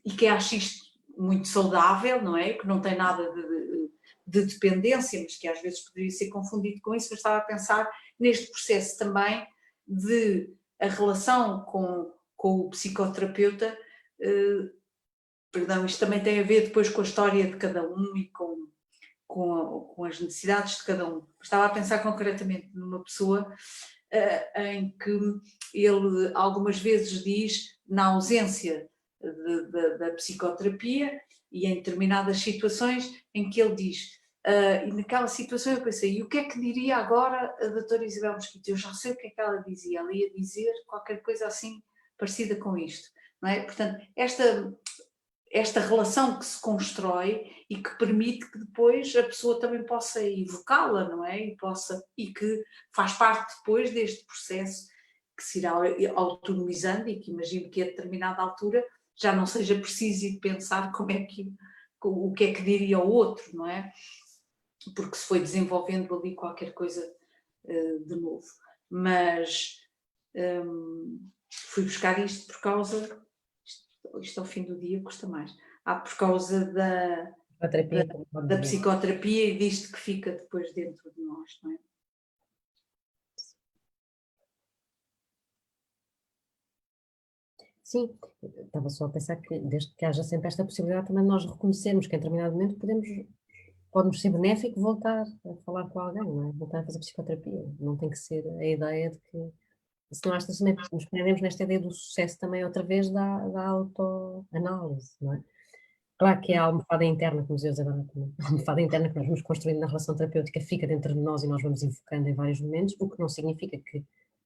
e que acho isto muito saudável, não é? Que não tem nada de dependência, mas que às vezes poderia ser confundido com isso, mas estava a pensar neste processo também de a relação com o psicoterapeuta, isto também tem a ver depois com a história de cada um e com as necessidades de cada um. Estava a pensar concretamente numa pessoa em que ele algumas vezes diz, na ausência da psicoterapia e em determinadas situações em que ele diz, e naquela situação eu pensei, e o que é que diria agora a doutora Isabel Mosquito? Eu já sei o que é que ela dizia, ela ia dizer qualquer coisa assim parecida com isto, não é? Portanto, esta relação que se constrói e que permite que depois a pessoa também possa evocá-la, não é? E que faz parte depois deste processo que se irá autonomizando e que imagino que a determinada altura já não seja preciso ir pensar o que é que diria o outro, não é? Porque se foi desenvolvendo ali qualquer coisa de novo. Mas fui buscar isto por causa, isto ao fim do dia custa mais, por causa da psicoterapia e disto que fica depois dentro de nós, não é? Sim, estava só a pensar que desde que haja sempre esta possibilidade também nós reconhecermos que em determinado momento pode-nos ser benéfico voltar a falar com alguém, não é? Voltar a fazer psicoterapia. Não tem que ser a ideia de que, senão às vezes também nos prendemos nesta ideia do sucesso também outra vez da autoanálise, não é? Claro que é a almofada interna, como dizia agora, a almofada interna que nós vamos construindo na relação terapêutica fica dentro de nós e nós vamos enfocando em vários momentos, o que não significa que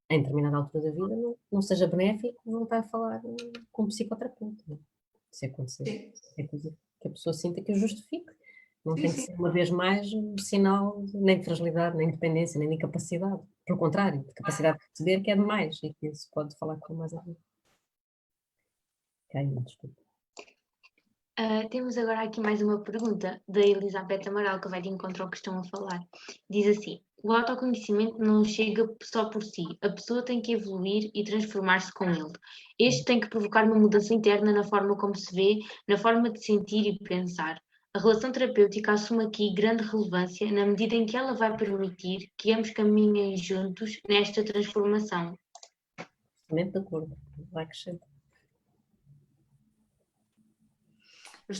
em determinada altura da vida não seja benéfico voltar a falar com um psicoterapeuta. Não é? Se acontecer, é coisa que a pessoa sinta que o justifique. Não tem que ser uma vez mais um sinal nem de fragilidade, nem de dependência, nem de incapacidade. Pelo contrário, de capacidade de perceber que é demais e que se pode falar com mais alguém. Desculpa. Temos agora aqui mais uma pergunta da Elizabeth Amaral, que vai de encontro ao que estão a falar. Diz assim: o autoconhecimento não chega só por si, a pessoa tem que evoluir e transformar-se com ele. Este tem que provocar uma mudança interna na forma como se vê, na forma de sentir e pensar. A relação terapêutica assume aqui grande relevância na medida em que ela vai permitir que ambos caminhem juntos nesta transformação. Totalmente de acordo, vai crescer. Eu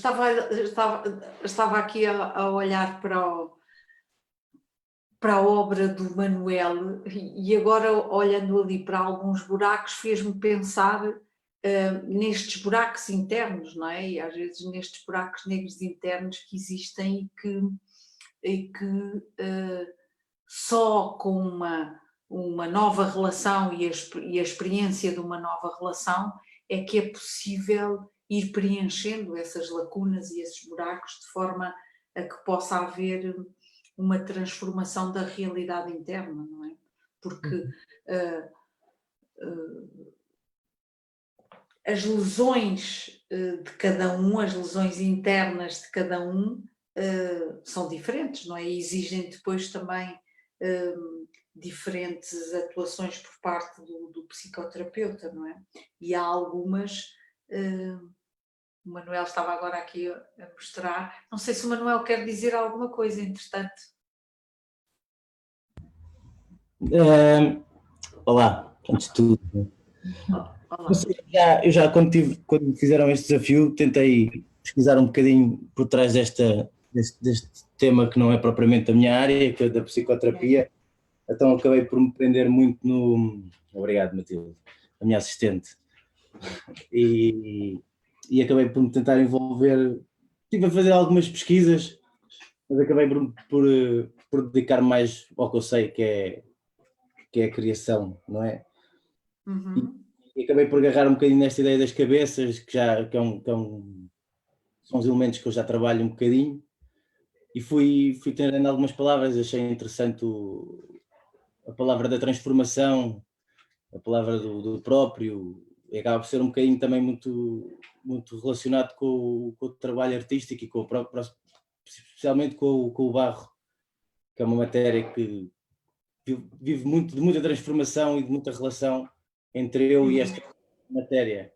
estava aqui a olhar para a obra do Manuel e agora olhando ali para alguns buracos fez-me pensar nestes buracos internos, não é? E às vezes nestes buracos negros internos que existem e que só com uma nova relação e a experiência de uma nova relação é que é possível ir preenchendo essas lacunas e esses buracos de forma a que possa haver uma transformação da realidade interna, não é? Porque as lesões de cada um, as lesões internas de cada um são diferentes, não é? E exigem depois também diferentes atuações por parte do psicoterapeuta, não é? E há algumas... o Manuel estava agora aqui a mostrar. Não sei se o Manuel quer dizer alguma coisa, entretanto. Olá, antes de tudo. Olá. Eu já quando fizeram este desafio, tentei pesquisar um bocadinho por trás deste tema que não é propriamente a minha área, que é da psicoterapia. Então acabei por me prender muito no... Obrigado, Matilde, a minha assistente. E acabei por me tentar envolver, estive a fazer algumas pesquisas, mas acabei por dedicar mais ao que eu sei, que é a criação, não é? Uhum. E acabei por agarrar um bocadinho nesta ideia das cabeças, são os elementos que eu já trabalho um bocadinho, e fui tendo algumas palavras. Achei interessante a palavra da transformação, a palavra do próprio, e acaba por ser um bocadinho também muito, muito relacionado com o trabalho artístico e especialmente com o barro, que é uma matéria que vive muito de muita transformação e de muita relação entre eu e esta matéria,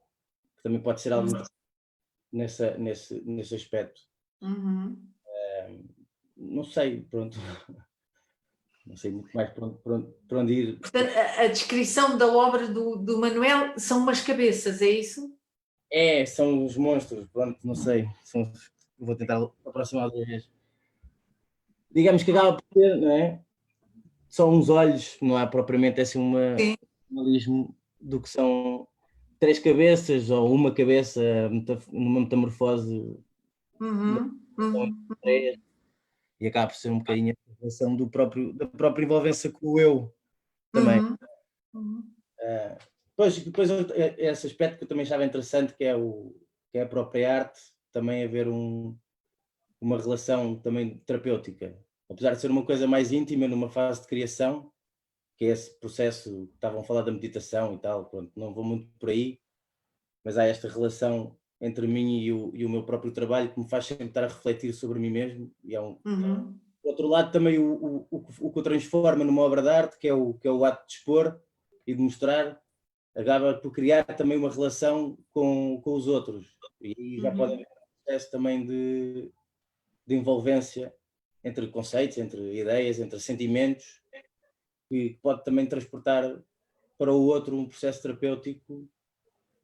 que também pode ser algo nesse aspecto. Não sei, pronto. Não sei muito mais para onde ir. Portanto, a descrição da obra do Manuel são umas cabeças, é isso? São os monstros, pronto, não sei. Vou tentar aproximar outra vez. Digamos que acaba por ter, não é? São uns olhos, não há propriamente assim um analismo do que são 3 cabeças ou uma cabeça numa metamorfose. e acaba por ser um bocadinho a relação da própria envolvência com o eu também. Depois esse aspecto que eu também achava interessante, que é a própria arte, também haver uma relação também terapêutica, apesar de ser uma coisa mais íntima numa fase de criação, que é esse processo que estavam a falar da meditação e tal, pronto, não vou muito por aí, mas há esta relação entre mim e o meu próprio trabalho que me faz sempre estar a refletir sobre mim mesmo, e é por outro lado também o que o transforma numa obra de arte, que é o ato de expor e de mostrar, acaba por criar também uma relação com os outros, e aí já pode haver um processo também de envolvência entre conceitos, entre ideias, entre sentimentos, que pode também transportar para o outro um processo terapêutico,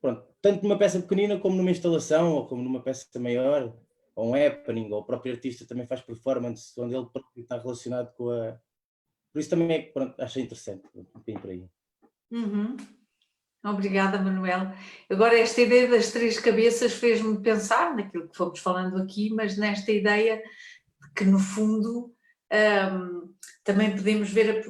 pronto, tanto numa peça pequenina como numa instalação, ou como numa peça maior, ou um happening, ou o próprio artista também faz performance, onde ele próprio está relacionado com a... Por isso também é que, pronto, achei interessante, um bocadinho por aí. Obrigada, Manuel. Agora, esta ideia das 3 cabeças fez-me pensar naquilo que fomos falando aqui, mas nesta ideia de que, no fundo, também podemos ver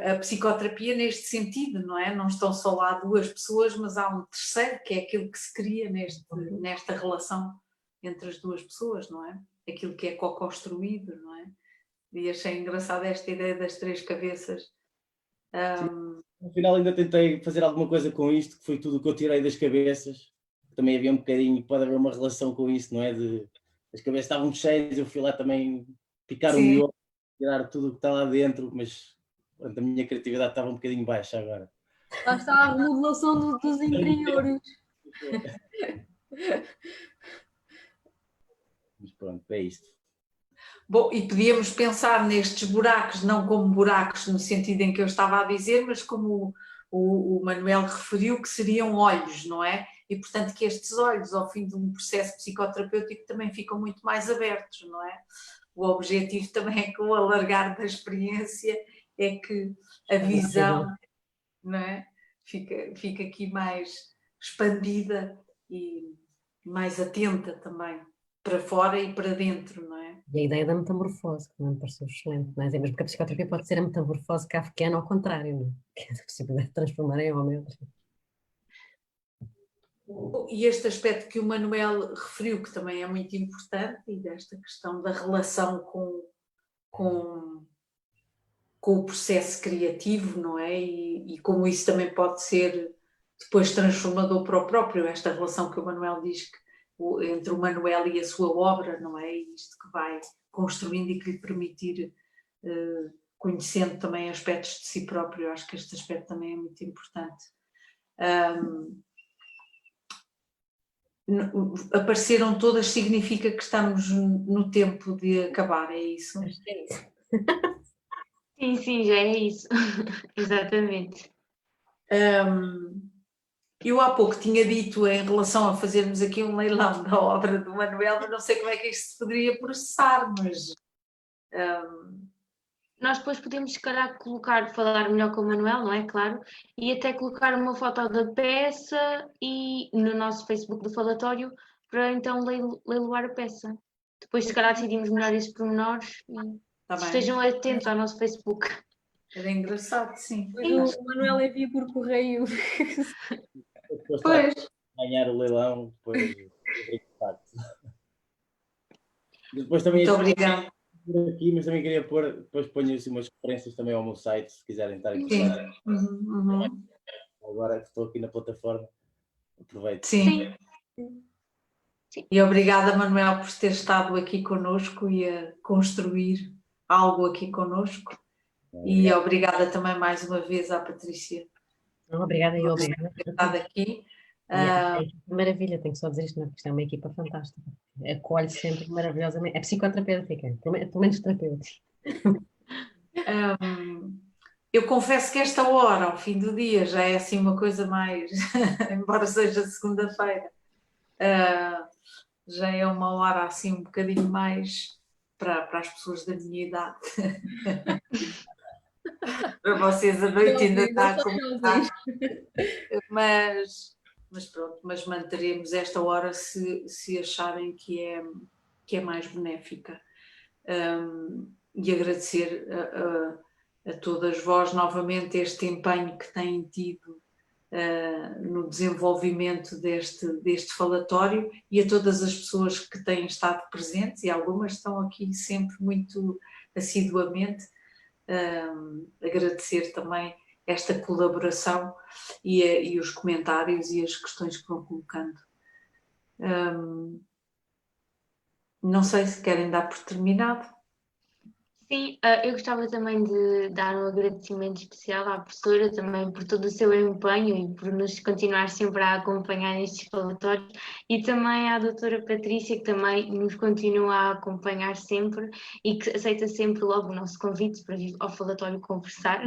a psicoterapia neste sentido, não é? Não estão só lá 2 pessoas, mas há um terceiro, que é aquilo que se cria nesta relação entre as 2 pessoas, não é? Aquilo que é co-construído, não é? E achei engraçada esta ideia das 3 cabeças. No final ainda tentei fazer alguma coisa com isto, que foi tudo o que eu tirei das cabeças. Também havia um bocadinho, pode haver uma relação com isso, não é? As cabeças estavam cheias, eu fui lá também picar o miolo, tirar tudo o que está lá dentro, mas pronto, a minha criatividade estava um bocadinho baixa agora. Lá está a remodelação dos interiores. Mas pronto, é isto. Bom, e podíamos pensar nestes buracos, não como buracos no sentido em que eu estava a dizer, mas como o Manuel referiu, que seriam olhos, não é? E, portanto, que estes olhos, ao fim de um processo psicoterapêutico, também ficam muito mais abertos, não é? O objetivo também é que o alargar da experiência é que a visão, não é? Fica aqui mais expandida e mais atenta também, para fora e para dentro, não é? E a ideia da metamorfose, que me pareceu excelente, não é? Mesmo porque a psicoterapia pode ser a metamorfose kafkiana ao contrário, não é? Que é a possibilidade de transformar em homem. E este aspecto que o Manuel referiu, que também é muito importante, e desta questão da relação com o processo criativo, não é? E como isso também pode ser depois transformador para o próprio, esta relação que o Manuel diz que, entre o Manuel e a sua obra, não é? Isto que vai construindo e que lhe permitir, conhecendo também aspectos de si próprio, eu acho que este aspecto também é muito importante. Apareceram todas, significa que estamos no tempo de acabar, é isso? Acho que é isso. Sim, já é isso. Exatamente. Eu há pouco tinha dito em relação a fazermos aqui um leilão da obra do Manuel, mas não sei como é que isto se poderia processar, mas... Nós depois podemos, se calhar, falar melhor com o Manuel, não é? Claro, e até colocar uma foto da peça e no nosso Facebook do falatório para então leiloar a peça. Depois, se calhar, decidimos melhor esses pormenores e estejam atentos ao nosso Facebook. Era engraçado, sim. O Manuel envia por correio. Pois. Ganhar o leilão, depois também... Muito obrigada. Aqui, mas também queria pôr, depois ponho assim umas referências também ao meu site, se quiserem estar interessados. Agora que estou aqui na plataforma, aproveito. Sim. E obrigada, Manuel, por ter estado aqui connosco e a construir algo aqui connosco. E obrigada também mais uma vez à Patrícia. Obrigada e obrigada. Por ter estado aqui. Maravilha, tenho que só dizer isto, porque isto é uma equipa fantástica. Acolhe sempre maravilhosamente. É psicoterapêutica, pelo menos terapêutica. Eu confesso que esta hora, ao fim do dia, já é assim uma coisa mais, embora seja segunda-feira, já é uma hora assim um bocadinho mais para as pessoas da minha idade. Para vocês a noite ainda está a começar. Mas pronto, mas manteremos esta hora se acharem que é mais benéfica. e agradecer a todas vós novamente este empenho que têm tido no desenvolvimento deste falatório, e a todas as pessoas que têm estado presentes, e algumas estão aqui sempre muito assiduamente. Agradecer também esta colaboração e os comentários e as questões que vão colocando. Não sei se querem dar por terminado. Sim, eu gostava também de dar um agradecimento especial à professora também por todo o seu empenho e por nos continuar sempre a acompanhar nestes falatórios, e também à doutora Patrícia, que também nos continua a acompanhar sempre e que aceita sempre logo o nosso convite para vir ao falatório conversar.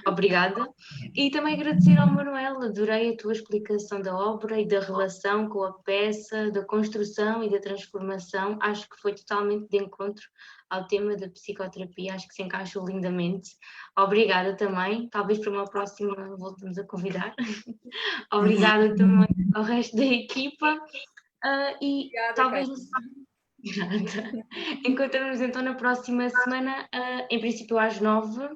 Obrigada. E também agradecer ao Manuel, adorei a tua explicação da obra e da relação com a peça, da construção e da transformação, acho que foi totalmente de encontro ao tema da psicoterapia, acho que se encaixou lindamente. Obrigada também, talvez para uma próxima voltemos a convidar. Obrigada também ao resto da equipa e Obrigada, talvez Cátia. encontramos então na próxima semana, em princípio às 9,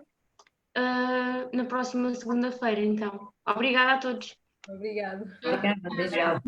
na próxima segunda-feira então. Obrigada a todos. Obrigada. Obrigada, beijão.